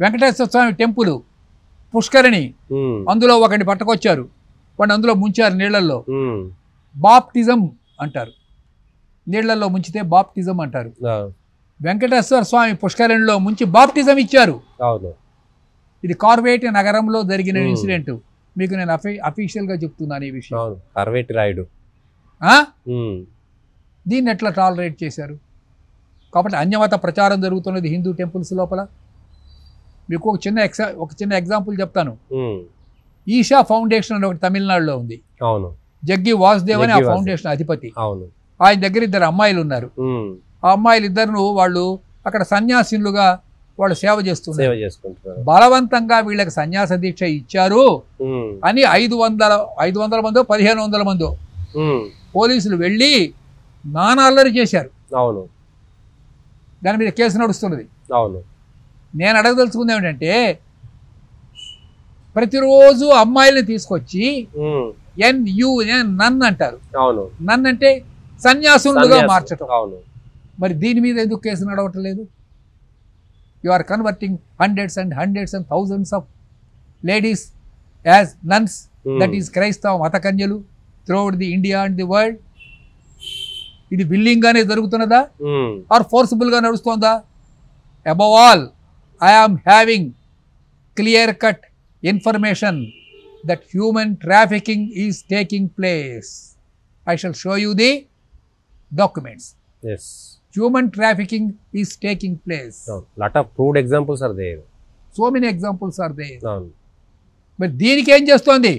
వెంకటేశ్వర స్వామి టెంపుల్, పుష్కరిణి, అందులో ఒకటి పట్టుకొచ్చారు, వాడిని అందులో ముంచారు నీళ్లలో. బాప్టిజం అంటారు, నీళ్లలో ముంచితే బాప్టిజం అంటారు. వెంకటేశ్వర స్వామి పుష్కరిణిలో ముంచి బాప్టిజం ఇచ్చారు. ఇది కార్వేటి నగరంలో జరిగిన ఇన్సిడెంట్. మీకు నేను అఫీషియల్గా చెప్తున్నాను ఈ విషయం. కార్వేటి రాయుడు దీన్ని ఎట్లా టాలరేట్ చేశారు? కాబట్టి అన్యమత ప్రచారం జరుగుతున్నది హిందూ టెంపుల్స్ లోపల. మీకు ఒక చిన్న ఎగ్జాంపుల్ చెప్తాను. ఈషా ఫౌండేషన్ అని ఒకటి తమిళనాడులో ఉంది. జగ్గి వాసుదేవ్ అని ఆ ఫౌండేషన్ అధిపతి. ఆయన దగ్గర 2 అమ్మాయిలు ఉన్నారు. ఆ అమ్మాయిలు ఇద్దరు వాళ్ళు అక్కడ సన్యాసినులుగా వాళ్ళు సేవ చేస్తున్నారు. బలవంతంగా వీళ్ళకి సన్యాస దీక్ష ఇచ్చారు అని 500 మందో 1500 మందో పోలీసులు వెళ్ళి నానాల్లరి చేశారు. దాని మీద కేసు నడుస్తున్నది. నేను అడగదలుచుకుంది ఏమిటంటే, ప్రతిరోజు అమ్మాయిల్ని తీసుకొచ్చి నన్ అంటారు. నన్ అంటే సన్యాసులుగా మార్చటం. మరి దీని మీద ఎందుకు కేసు నడవట్లేదు? You are converting hundreds and thousands of ladies as nuns. That is క్రైస్తవ మత కన్యలు throughout the India and the world. ఇది విల్లింగ్ గానే జరుగుతున్నదా ఆర్ ఫోర్సిబుల్ గా నడుస్తుందా? Above all I am having clear cut information that human trafficking is taking place. I shall show you the documents. Human trafficking is taking place. Lot of proved examples are there. So many examples are there. మరి దీనికి ఏం చేస్తోంది?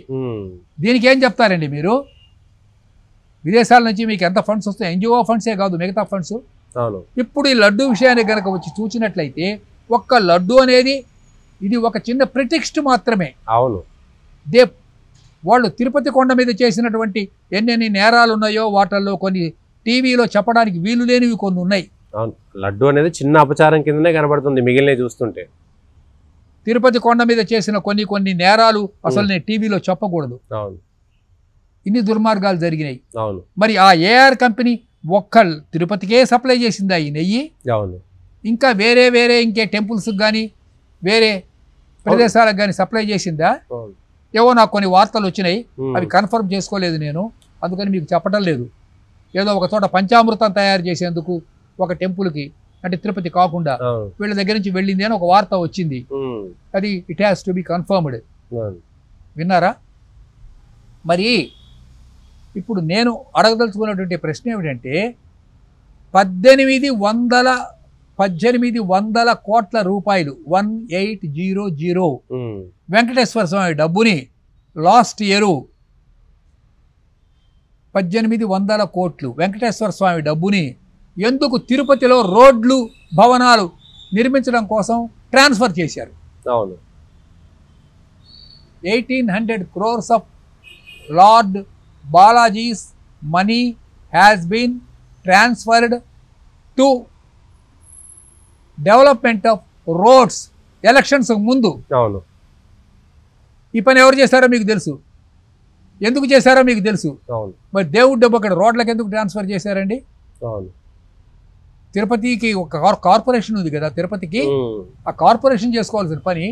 దీనికి ఏం చెప్తారండి మీరు? విదేశాల నుంచి మీకు ఎంత ఫండ్స్ వస్తాయి? ఎన్జిఓ ఫండ్సే కాదు, మిగతా ఫండ్స్. ఇప్పుడు ఈ లడ్డు విషయాన్ని కనుక వచ్చి చూసినట్లయితే, ఒక్క లడ్డు అనేది ఇది ఒక చిన్న ప్రిటెక్స్ట్ మాత్రమే. వాళ్ళు తిరుపతి కొండ మీద చేసినటువంటి ఎన్నెన్ని నేరాలు ఉన్నాయో వాటిల్లో కొన్ని టీవీలో చెప్పడానికి వీలు లేనివి కొన్ని ఉన్నాయి. లడ్డు అనేది చిన్న అపచారం కిందనే కనబడుతుంది మిగిలిన చూస్తుంటే. తిరుపతి కొండ మీద చేసిన కొన్ని నేరాలు అసలు నేను టీవీలో చెప్పకూడదు. ఇన్ని దుర్మార్గాలు జరిగినాయి. మరి ఆ ఏఆర్ కంపెనీ ఒక్క తిరుపతికే సప్లై చేసిందా ఈ నెయ్యి? ఇంకా వేరే ఇంకే టెంపుల్స్ కానీ వేరే ప్రదేశాలకు కానీ సప్లై చేసిందా? ఏవో నాకు కొన్ని వార్తలు వచ్చినాయి, అవి కన్ఫర్మ్ చేసుకోలేదు నేను, అందుకని మీకు చెప్పడం లేదు. ఏదో ఒక చోట పంచామృతం తయారు చేసేందుకు ఒక టెంపుల్కి, అంటే తిరుపతి కాకుండా వీళ్ళ దగ్గర నుంచి వెళ్ళింది అని ఒక వార్త వచ్చింది. అది it has to be confirmed. విన్నారా? మరి ఇప్పుడు నేను అడగదలుచుకున్నటువంటి ప్రశ్న ఏమిటంటే, $1800 కోట్ల రూపాయలు 1800 వెంకటేశ్వర స్వామి డబ్బుని లాస్ట్ ఇయర్ 1800 కోట్లు వెంకటేశ్వర స్వామి డబ్బుని ఎందుకు తిరుపతిలో రోడ్లు భవనాలు నిర్మించడం కోసం ట్రాన్స్ఫర్ చేశారు. అవును. 1800 crores of Lord Balaji's money has been transferred to development of roads. Elections ముందు. అవును. ఈ పని ఎవరు చేశారో మీకు తెలుసు, ఎందుకు చేశారో మీకు తెలుసు. అవును. మరి దేవుడి డబ్బు అక్కడ రోడ్లకు ఎందుకు ట్రాన్స్ఫర్ చేశారండి? అవును. తిరుపతికి ఒక కార్పొరేషన్ ఉంది కదా తిరుపతికి, ఆ కార్పొరేషన్ చేసుకోవాల్సిన పని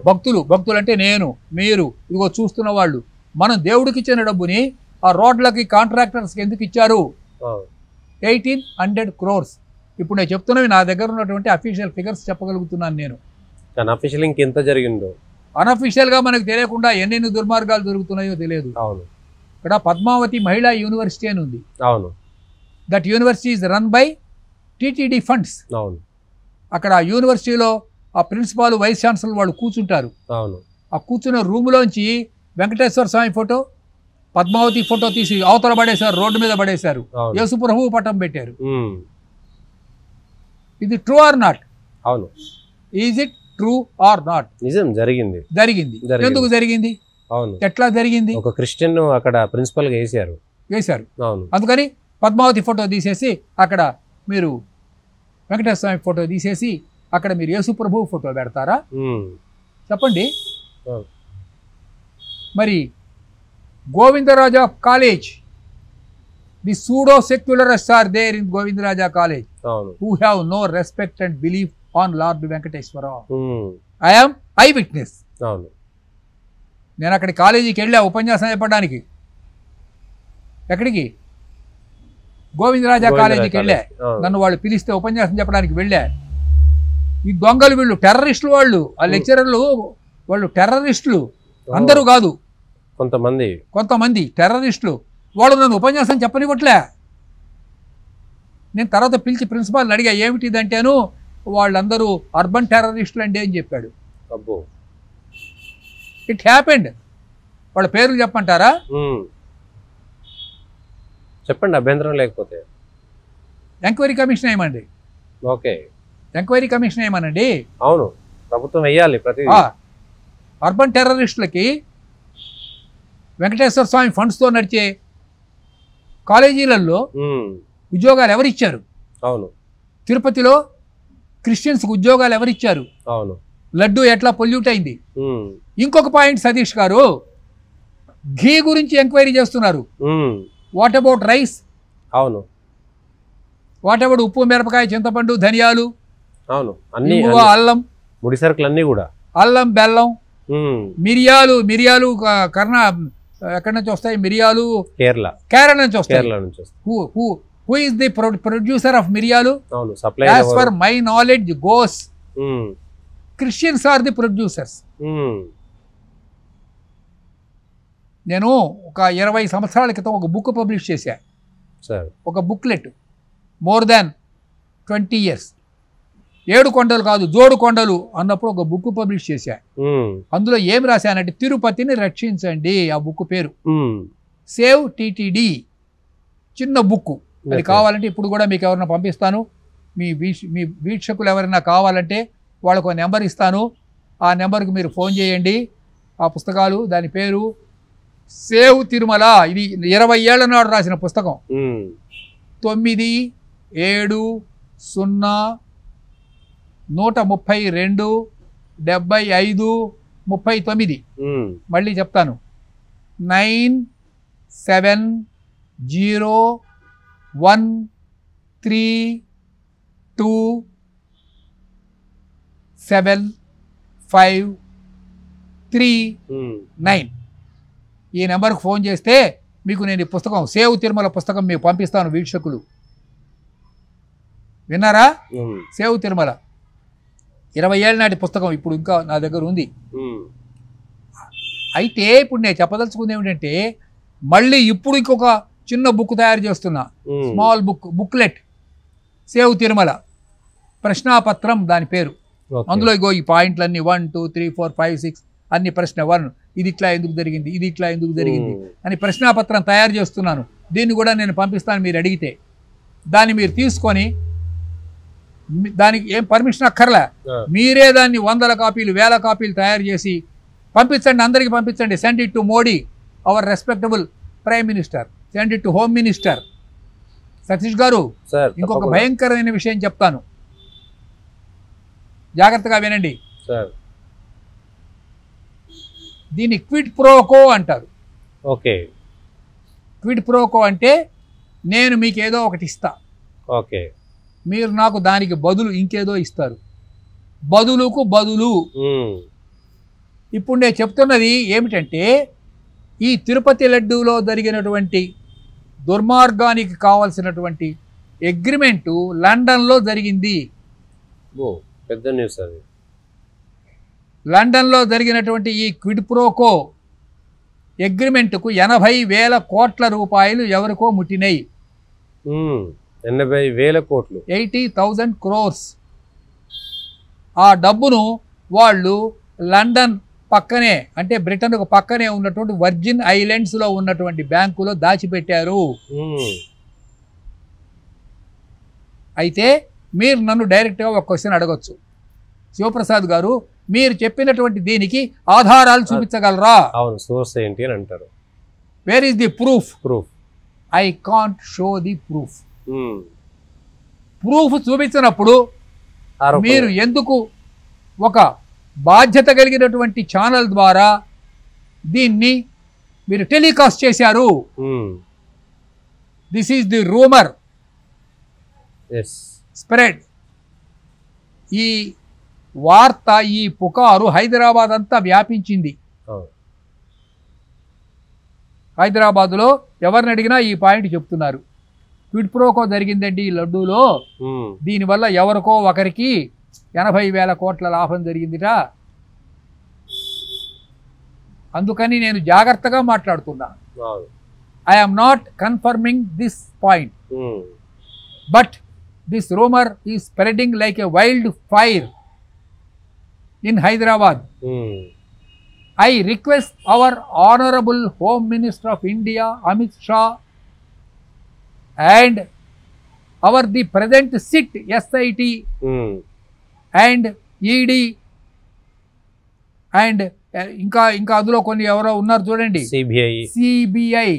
భక్తులు అంటే నేను, మీరు, ఇదిగో చూస్తున్న వాళ్ళు, మనం దేవుడికి ఇచ్చిన డబ్బుని ఆ రోడ్లకి కాంట్రాక్టర్స్కి ఎందుకు ఇచ్చారు? 1800 crores. ఇప్పుడు నేను చెప్తున్నవి నా దగ్గర ఉన్నటువంటి అఫీషియల్ ఫిగర్స్ చెప్పగలుగుతున్నాను నేను. అన్అఫీషియల్ ఇంకెంత జరిగిందో అన్అఫీషియల్గా మనకు తెలియకుండా ఎన్నెన్ని దుర్మార్గాలు జరుగుతున్నాయో తెలియదు. అవును. ఇక్కడ పద్మావతి మహిళా యూనివర్సిటీ అని ఉంది. అవును. That university is run by TTD funds. అవును. అక్కడ ఆ యూనివర్సిటీలో ఆ ప్రిన్సిపాల్ వైస్ ఛాన్సలర్ వాళ్ళు కూర్చుంటారు. అవును. ఆ కూర్చున్న రూములోంచి వెంకటేశ్వర స్వామి ఫోటో, పద్మావతి ఫోటో తీసి అవతల పడేశారు, రోడ్డు మీద పడేశారు, యేసు ప్రభువు పటం పెట్టారు. ఇది ట్రూ ఆర్ నాట్? అవును. Is it true or not? నిజం. జరిగింది. ఎందుకు జరిగింది? అవును. ఎట్లా జరిగింది? ఒక క్రిస్టియన్ అక్కడ ప్రిన్సిపల్ గా వేశారు. అవును. అందుకని పద్మావతి ఫోటో తీసేసి అక్కడ మీరు వెంకటేశ్వర స్వామి ఫోటో తీసేసి అక్కడ మీరు యేసు ప్రభువు ఫోటో పెడతారా? చెప్పండి. మరి Govindaraja college, the pseudo secularists are there in Govindaraja college who have no respect and belief on lord Venkateswara. I am I witness. నేను అక్కడి కాలేజీకి వెళ్ళా ఉపన్యాసం చెప్పడానికి. ఎక్కడికి? గోవిందరాజా కాలేజీకి వెళ్ళా. నన్ను వాళ్ళు పిలిస్తే ఉపన్యాసం చెప్పడానికి వెళ్ళా. ఈ దొంగలు వీళ్ళు టెర్రరిస్టులు, వాళ్ళు ఆ లెక్చరర్లు వాళ్ళు టెర్రరిస్టులు. అందరూ కాదు, కొంతమంది టెర్రరిస్టులు. వాళ్ళు నన్ను ఉపన్యాసం చెప్పనివ్వట్లే. నేను తర్వాత పిలిచి ప్రిన్సిపాల్ని అడిగా ఏమిటి ఇదంటేను, వాళ్ళందరూ అర్బన్ టెర్రరిస్టులు అండి అని చెప్పాడు. It happened. వాళ్ళ పేర్లు చెప్పంటారా? చెప్పండి, అభ్యంతరం లేకపోతే. ఎంక్వైరీ కమిషన్ ఏమండి? ఓకే, ఎంక్వైరీ కమిషన్ ఏమనండి? అవును, ప్రభుత్వం వెయ్యాలి. ప్రతి అర్బన్ టెర్రరిస్టులకి వెంకటేశ్వర స్వామి ఫండ్స్తో నడిచే కాలేజీలలో ఉద్యోగాలు ఎవరిచ్చారు? అవును. తిరుపతిలో క్రిస్టియన్స్కి ఉద్యోగాలు ఎవరిచ్చారు? అవును. లడ్డు ఎట్లా పొల్యూట్ అయింది? ఇంకొక పాయింట్ సతీష్ గారు, ఘీ గురించి ఎంక్వైరీ చేస్తున్నారు. What about rice? అవును. వాట్ అబౌట్ ఉప్పు, మిరపకాయ, చింతపండు, ధనియాలు, అవును, అన్ని అల్లం, ముడి సరుకులు అన్నీ కూడా, అల్లం, బెల్లం, మిరియాలు కర్ణ ఎక్కడి నుంచి వస్తాయి? మిరియాలు కేరళ నుంచి వస్తాయి. Who is the producer of మిరియాలు? As for my knowledge goes, Christians are the producers. నేను ఒక 20 సంవత్సరాల క్రితం ఒక బుక్ పబ్లిష్ చేశా. ఒక బుక్లెట్, మోర్ దాన్ 20 years. 7 కొండలు కాదు, జోడు కొండలు అన్నప్పుడు ఒక బుక్ పబ్లిష్ చేశా. అందులో ఏం రాశానంటే, తిరుపతిని రక్షించండి. ఆ బుక్ పేరు సేవ్ టిటిడి. చిన్న బుక్. అది కావాలంటే ఇప్పుడు కూడా మీకు ఎవరైనా పంపిస్తాను. మీ వీక్షకులు ఎవరైనా కావాలంటే వాళ్ళకు ఒక నెంబర్ ఇస్తాను. ఆ నెంబర్కి మీరు ఫోన్ చేయండి. ఆ పుస్తకాలు, దాని పేరు సేవ్ తిరుమల. ఇది 20 ఏళ్ల నాడు రాసిన పుస్తకం. 970-132-75-39. మళ్ళీ చెప్తాను, 9701327539. ఈ నెంబర్కి ఫోన్ చేస్తే మీకు నేను ఈ పుస్తకం, సేవ్ తిరుమల పుస్తకం మీకు పంపిస్తాను వీక్షకులు. విన్నారా? సేవ్ తిరుమల 20 ఏళ్ళ నాటి పుస్తకం ఇప్పుడు ఇంకా నా దగ్గర ఉంది. అయితే ఇప్పుడు నేను చెప్పదలుచుకుంది ఏమిటంటే, మళ్ళీ ఇప్పుడు ఇంకొక చిన్న బుక్ తయారు చేస్తున్నా, స్మాల్ బుక్లెట్. సేవ్ తిరుమల ప్రశ్నాపత్రం దాని పేరు. ఓకే. అందులో ఇగో ఈ పాయింట్లన్నీ 1 2 3 4 5 6 అన్ని ప్రశ్న 1 ఇది ఇట్లా ఎందుకు జరిగింది, ఇది ఇట్లా ఎందుకు జరిగింది అని ప్రశ్నాపత్రం తయారు చేస్తున్నాను. దీన్ని కూడా నేను పంపిస్తాను మీరు అడిగితే. దాన్ని మీరు తీసుకొని దానికి ఏం పర్మిషన్ అక్కర్లే, మీరే దాన్ని 100 కాపీలు 1000 కాపీలు తయారు చేసి పంపించండి, అందరికీ పంపించండి. Send it to Modi, our respectable prime minister, send it to home minister. Satish garu sir ఇంకొక భయంకరమైన విషయం చెప్తాను, జాగ్రత్తగా వినండి సార్. దీన్ని క్విడ్ ప్రోకో అంటారు. ఓకే. క్విడ్ ప్రోకో అంటే నేను మీకు ఏదో ఒకటి ఇస్తా, ఓకే, మీరు నాకు దానికి బదులు ఇంకేదో ఇస్తారు. బదులుకు బదులు. ఇప్పుడు నేను చెప్తున్నది ఏమిటంటే ఈ తిరుపతి లడ్డూలో జరిగినటువంటి దుర్మార్గానికి కావాల్సినటువంటి అగ్రిమెంటు లండన్లో జరిగింది. పెద్ద న్యూస్ అది. లండన్లో జరిగినటువంటి ఈ క్విడ్ ప్రోకో అగ్రిమెంటుకు 80,000 కోట్ల రూపాయలు ఎవరికో ముట్టినాయి. 80,000 కోట్లు, 80,000 crores. ఆ డబ్బును వాళ్ళు లండన్ పక్కనే, అంటే బ్రిటన్కు పక్కనే ఉన్నటువంటి వర్జిన్ ఐలాండ్స్లో ఉన్నటువంటి బ్యాంకులో దాచిపెట్టారు. అయితే మీరు నన్ను డైరెక్ట్గా ఒక క్వశ్చన్ అడగచ్చు, శివప్రసాద్ గారు మీరు చెప్పినటువంటి దీనికి ఆధారాలు చూపించగలరా? అవును, సోర్స్ ఏంటి అని అంటారు. Where is the proof? Proof I can't show the proof. Proof చూపించినప్పుడు మీరు ఎందుకు ఒక బాధ్యత కలిగినటువంటి ఛానల్ ద్వారా దీన్ని మీరు టెలికాస్ట్ చేశారు? This is the rumour spread. ఈ వార్త, ఈ పుకారు హైదరాబాద్ అంతా వ్యాపించింది. హైదరాబాదులో ఎవరిని అడిగినా ఈ పాయింట్ చెప్తున్నారు, క్విడ్ ప్రోకో జరిగిందండి ఈ లడ్డూలో, దీనివల్ల ఎవరికో ఒకరికి 80,000 కోట్ల లాభం జరిగిందిట. అందుకని నేను జాగ్రత్తగా మాట్లాడుతున్నా. I am not confirming this point, but this rumour is spreading like a wildfire in Hyderabad. I request our Honorable Home Minister of India, Amit Shah, and our the present SIT, SIT, and ED, and ఇంకా అందులో కొన్ని ఎవరో ఉన్నారు చూడండి, CBI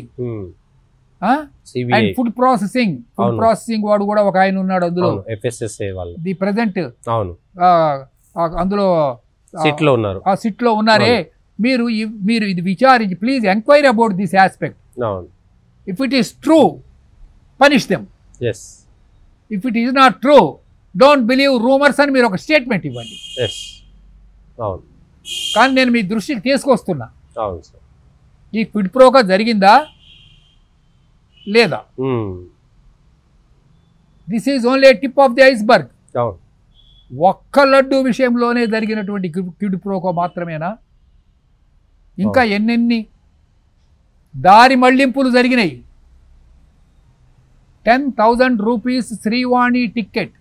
and food processing వాడు కూడా ఒక ఆయన ఉన్నాడు అందులో, FSSA వాళ్ళు ది ప్రెజెంట్ అందులో సిట్లో ఉన్నారు. ఆ సిట్లో ఉన్నారే, మీరు ఇది విచారించి please enquiry about this aspect. If it is true, punish them. If it is not true, don't believe rumours అని మీరు ఒక స్టేట్మెంట్ ఇవ్వండి. కానీ నేను మీ దృష్టికి తీసుకొస్తున్నా, ఈ క్విడ్ ప్రోకో జరిగిందా లేదా? This is only A tip of the iceberg. ఒక్క లడ్డు విషయంలోనే జరిగినటువంటి క్విడ్ ప్రోకో మాత్రమేనా? ఇంకా ఎన్నెన్ని దారి మళ్లింపులు జరిగినాయి. 10,000 rupees Srivani ticket,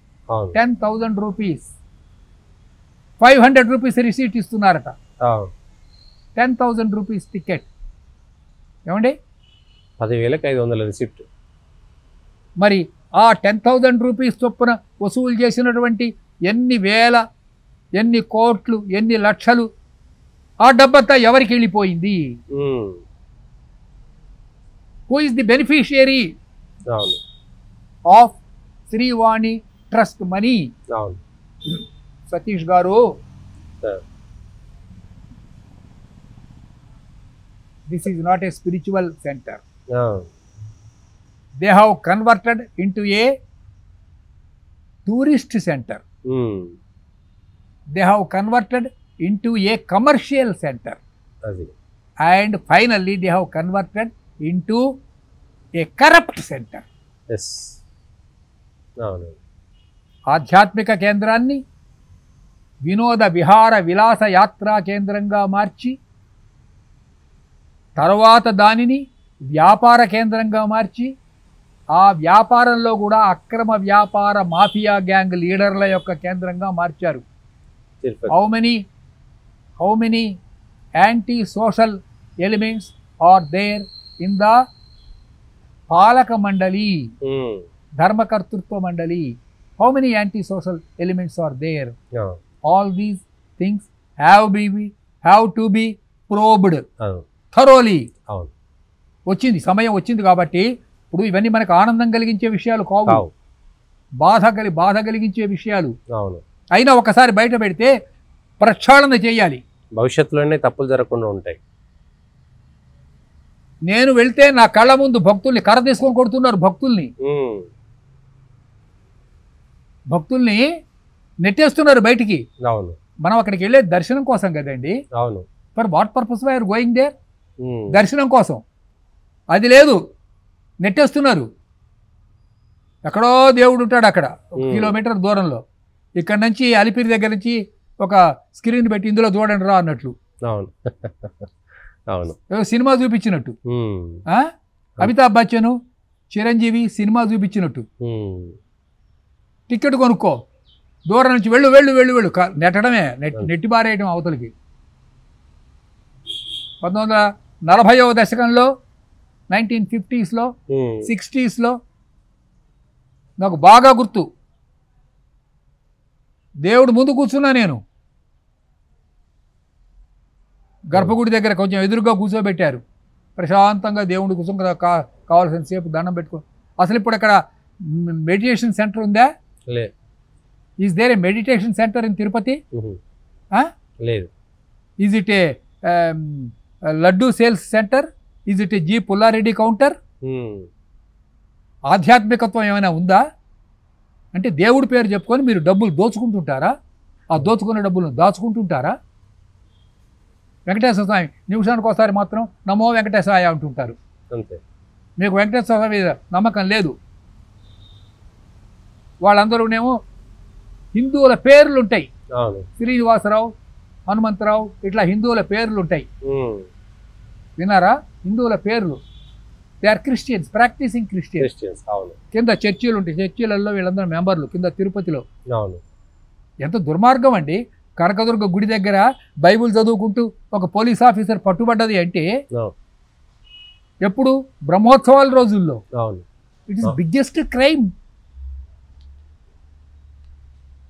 10,000 rupees, 500 rupees receipt ఇస్తున్నారట. 10,000 రూపీస్ టికెట్ ఏమండి, 10,500 రిసిప్ట్. మరి ఆ 10,000 రూపీస్ చొప్పున వసూలు చేసినటువంటి ఎన్ని వేల, ఎన్ని కోట్లు, ఎన్ని లక్షలు, ఆ డబ్బంతా ఎవరికి వెళ్ళిపోయింది? Who is the beneficiary of Srivani trust money? Satish garu, this is not a spiritual centre. They have converted into a tourist center. They have converted into a commercial center. And finally they have converted into a corrupt center. ఆధ్యాత్మిక కేంద్రాన్ని వినోద విహార విలాస యాత్రా కేంద్రంగా మార్చి, తర్వాత దానిని వ్యాపార కేంద్రంగా మార్చి, ఆ వ్యాపారంలో కూడా అక్రమ వ్యాపార మాఫియా గ్యాంగ్ లీడర్ల యొక్క కేంద్రంగా మార్చారు. Tirupati. How many antisocial elements are there in the పాలక మండలి, ధర్మకర్తృత్వ మండలి? How many antisocial elements are there? All these things have to be probed thoroughly. వచ్చింది సమయం వచ్చింది కాబట్టి ఇప్పుడు ఇవన్నీ మనకు ఆనందం కలిగించే విషయాలు కావు, బాధ కలిగించే విషయాలు. అయినా ఒకసారి బయట పెడితే ప్రక్షాళన చేయాలి, భవిష్యత్తులోనే తప్పులు జరగకుండా ఉంటాయి. నేను వెళ్తే నా కళ్ళ ముందు భక్తుల్ని కర్ర తీసుకొని కొడుతున్నారు, భక్తుల్ని నెట్టేస్తున్నారు బయటికి. మనం అక్కడికి వెళ్ళే దర్శనం కోసం కదండి. For what purpose why are going there? దర్శనం కోసం. అది లేదు, నెట్టేస్తున్నారు. ఎక్కడో దేవుడు ఉంటాడు అక్కడ, 1 కిలోమీటర్ దూరంలో. ఇక్కడ నుంచి అలిపిరి దగ్గర నుంచి ఒక స్క్రీన్ పెట్టి ఇందులో చూడండి రా అన్నట్లు, సినిమా చూపించినట్టు. అమితాబ్ బచ్చన్, చిరంజీవి సినిమా చూపించినట్టు. టికెట్ కొనుక్కో, దూరం నుంచి వెళ్ళు వెళ్ళు వెళ్ళు వెళ్ళు, నెట్టడమే, నెట్టి బారేయడం అవతలికి. 1940వ దశకంలో, 1950s లో, 60sలో నాకు బాగా గుర్తు. దేవుడు ముందు కూర్చున్నా నేను, గర్భగుడి దగ్గర కొంచెం ఎదురుగా కూర్చోబెట్టారు. ప్రశాంతంగా దేవుడు కూర్చొని కావాల్సిన సేపు దండం పెట్టుకో. అసలు ఇప్పుడు అక్కడ మెడిటేషన్ సెంటర్ ఉందా? Is there a meditation centre in Tirupati? లేదు. Is it a laddu sales centre? Is it a G Pulla Reddy counter? ఆధ్యాత్మికత్వం ఏమైనా ఉందా? అంటే దేవుడి పేరు చెప్పుకొని మీరు డబ్బులు దోచుకుంటుంటారా? ఆ దోచుకున్న డబ్బులను దాచుకుంటుంటారా? వెంకటేశ్వర స్వామి నిమిషానికి ఒకసారి మాత్రం నమో వెంకటేశ్వరాయ అంటుంటారు. మీకు వెంకటేశ్వర స్వామి మీద నమ్మకం లేదు. వాళ్ళందరూనేమో హిందువుల పేర్లు ఉంటాయి, శ్రీనివాసరావు, హనుమంతరావు, ఇట్లా హిందువుల పేర్లు ఉంటాయి. విన్నారా? హిందువుల పేర్లు. They are Christians, practising Christians. కింద చర్చిలు ఉంటాయి, చర్చిలలో వీళ్ళందరూ మెంబర్లు కింద తిరుపతిలో. ఎంత దుర్మార్గం అండి! కనకదుర్గ గుడి దగ్గర బైబుల్ చదువుకుంటూ ఒక పోలీస్ ఆఫీసర్ పట్టుబడ్డది అంటే ఎప్పుడు? బ్రహ్మోత్సవాల రోజుల్లో. It is biggest crime.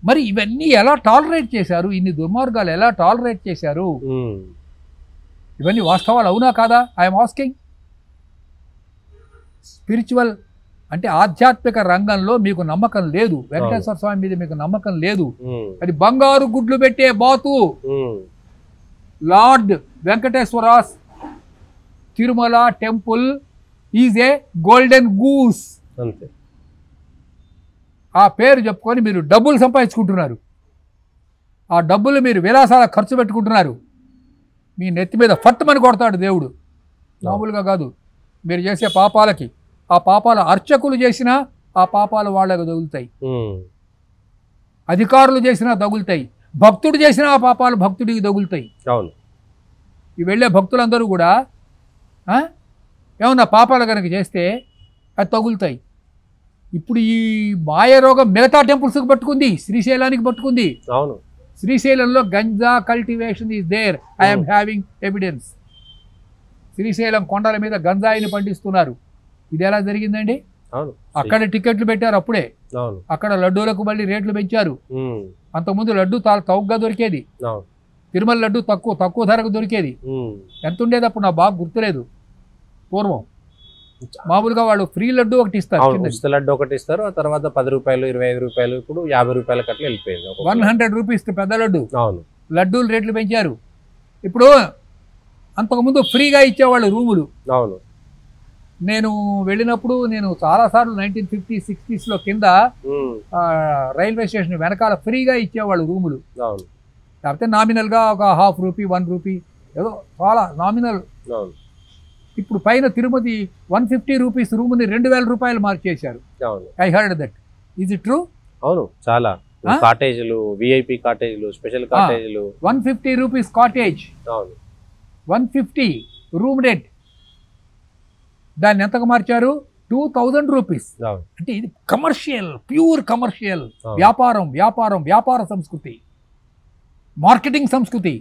మరి ఇవన్నీ ఎలా టాలరేట్ చేశారు? ఇన్ని దుర్మార్గాలు ఎలా టాలరేట్ చేశారు? ఇవన్నీ వాస్తవాలు అవునా కాదా? I'm asking. స్పిరిచువల్ అంటే ఆధ్యాత్మిక రంగంలో మీకు నమ్మకం లేదు, వెంకటేశ్వర స్వామి మీద మీకు నమ్మకం లేదు. అది బంగారు గుడ్లు పెట్టే బాతు. Lord Venkateswara's Tirumala temple is a golden goose. ఆ పేరు చెప్పుకొని మీరు డబ్బులు సంపాదించుకుంటున్నారు. ఆ డబ్బులు మీరు విలాసాల ఖర్చు పెట్టుకుంటున్నారు. మీ నెత్తి మీద ఫట్టుమని కొడతాడు దేవుడు, మామూలుగా కాదు. మీరు చేసే పాపాలకి, ఆ పాపాల అర్చకులు చేసినా ఆ పాపాలు వాళ్ళకు తగులుతాయి, అధికారులు చేసినా తగులుతాయి, భక్తుడు చేసినా ఆ పాపాలు భక్తుడికి తగులుతాయి. ఈ వెళ్ళే భక్తులందరూ కూడా ఏమన్నా పాపాలు కనుక చేస్తే అది తగులుతాయి. ఇప్పుడు ఈ మాయ రోగం మిగతా టెంపుల్స్కి పట్టుకుంది, శ్రీశైలానికి పట్టుకుంది. శ్రీశైలంలో ganja cultivation is there. I'm having evidence. Srisailam కొండల మీద గంజాయిని పండిస్తున్నారు. ఇది ఎలా జరిగిందండి? అక్కడ టికెట్లు పెట్టారు అప్పుడే, అక్కడ లడ్డూలకు మళ్ళీ రేట్లు పెంచారు. అంతకుముందు లడ్డు చాలా చౌకగా దొరికేది, తిరుమల లడ్డు తక్కువ ధరకు దొరికేది. ఎంత ఉండేది అప్పుడు నాకు బాగా గుర్తులేదు. పూర్వం మామూలుగా వాళ్ళు ఫ్రీ లడ్డు ఒకటి ఇస్తారు, లడ్డు ఒకటి ఇస్తారు. ఆ తర్వాత 10 రూపాయలు, 25 రూపాయలు, ఇప్పుడు 50 రూపాయలకి అట్లా వెళ్ళిపోయింది. 100 రూపీస్ పెద్ద లడ్డు. లడ్డూలు రేట్లు పెంచారు. ఇప్పుడు అంతకుముందు ఫ్రీగా ఇచ్చేవాళ్ళు రూములు. నేను వెళ్ళినప్పుడు నేను చాలాసార్లు 1950s, 60sలో కింద రైల్వే స్టేషన్ వెనకాల ఫ్రీగా ఇచ్చేవాళ్ళు రూములు. లేకపోతే నామినల్గా ఒక ½ రూపీ, 1 రూపీ, ఏదో చాలా నామినల్. ఇప్పుడు పైన తిరుపతి 150 రూపీస్ రూమ్ని 2000 రూపాయలు మార్చేశారు. I heard that. Is it true? అవును, చాలా కాటేజీలు, విఐపి కాటేజీలు, స్పెషల్ కాటేజీలు. 150 రూపీస్ కాటేజ్, 150 రూమ్ రెంట్. దాన్ని ఎంతకు మార్చారు? 2000 రూపీస్. అవును. అంటే ఇది కమర్షియల్, ప్యూర్ కమర్షియల్ అవును. వ్యాపారం, వ్యాపారం, వ్యాపార సంస్కృతి, మార్కెటింగ్ సంస్కృతి.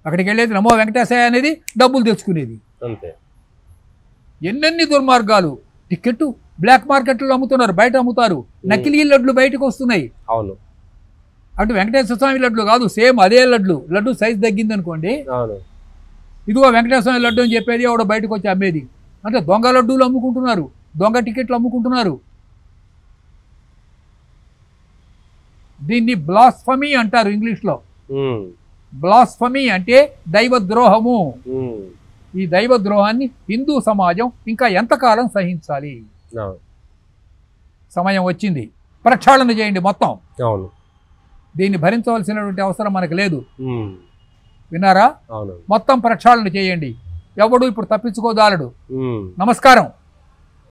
అక్కడికి వెళ్ళేది నమో వెంకటేశయ్య అనేది డబ్బులు తెచ్చుకునేది. అంతే. ఎన్నెన్ని దుర్మార్గాలు. టికెట్ బ్లాక్ మార్కెట్లో అమ్ముతున్నారు, బయట అమ్ముతారు. నకిలీ లడ్లు బయటకు వస్తున్నాయి. అవును. అటు వెంకటేశ్వర స్వామి లడ్లు కాదు, సేమ్ అదే లడ్డు సైజ్ తగ్గింది అనుకోండి, అవును. ఇదిగో వెంకటేశ్వర స్వామి లడ్డు అని చెప్పేది ఆవిడ బయటకు వచ్చి అమ్మేది. అంటే దొంగ లడ్డూలు అమ్ముకుంటున్నారు, దొంగ టికెట్లు అమ్ముకుంటున్నారు. దీన్ని బ్లాస్ఫమీ అంటారు ఇంగ్లీష్లో. బ్లాస్ఫమీ అంటే దైవద్రోహము. ఈ దైవద్రోహాన్ని హిందూ సమాజం ఇంకా ఎంతకాలం సహించాలి? సమయం వచ్చింది, ప్రక్షాళన చేయండి మొత్తం. అవును. దీన్ని భరించవలసినటువంటి అవసరం మనకు లేదు. విన్నారా? మొత్తం ప్రక్షాళన చేయండి. ఎవడు ఇప్పుడు తప్పించుకోదాలడు. నమస్కారం.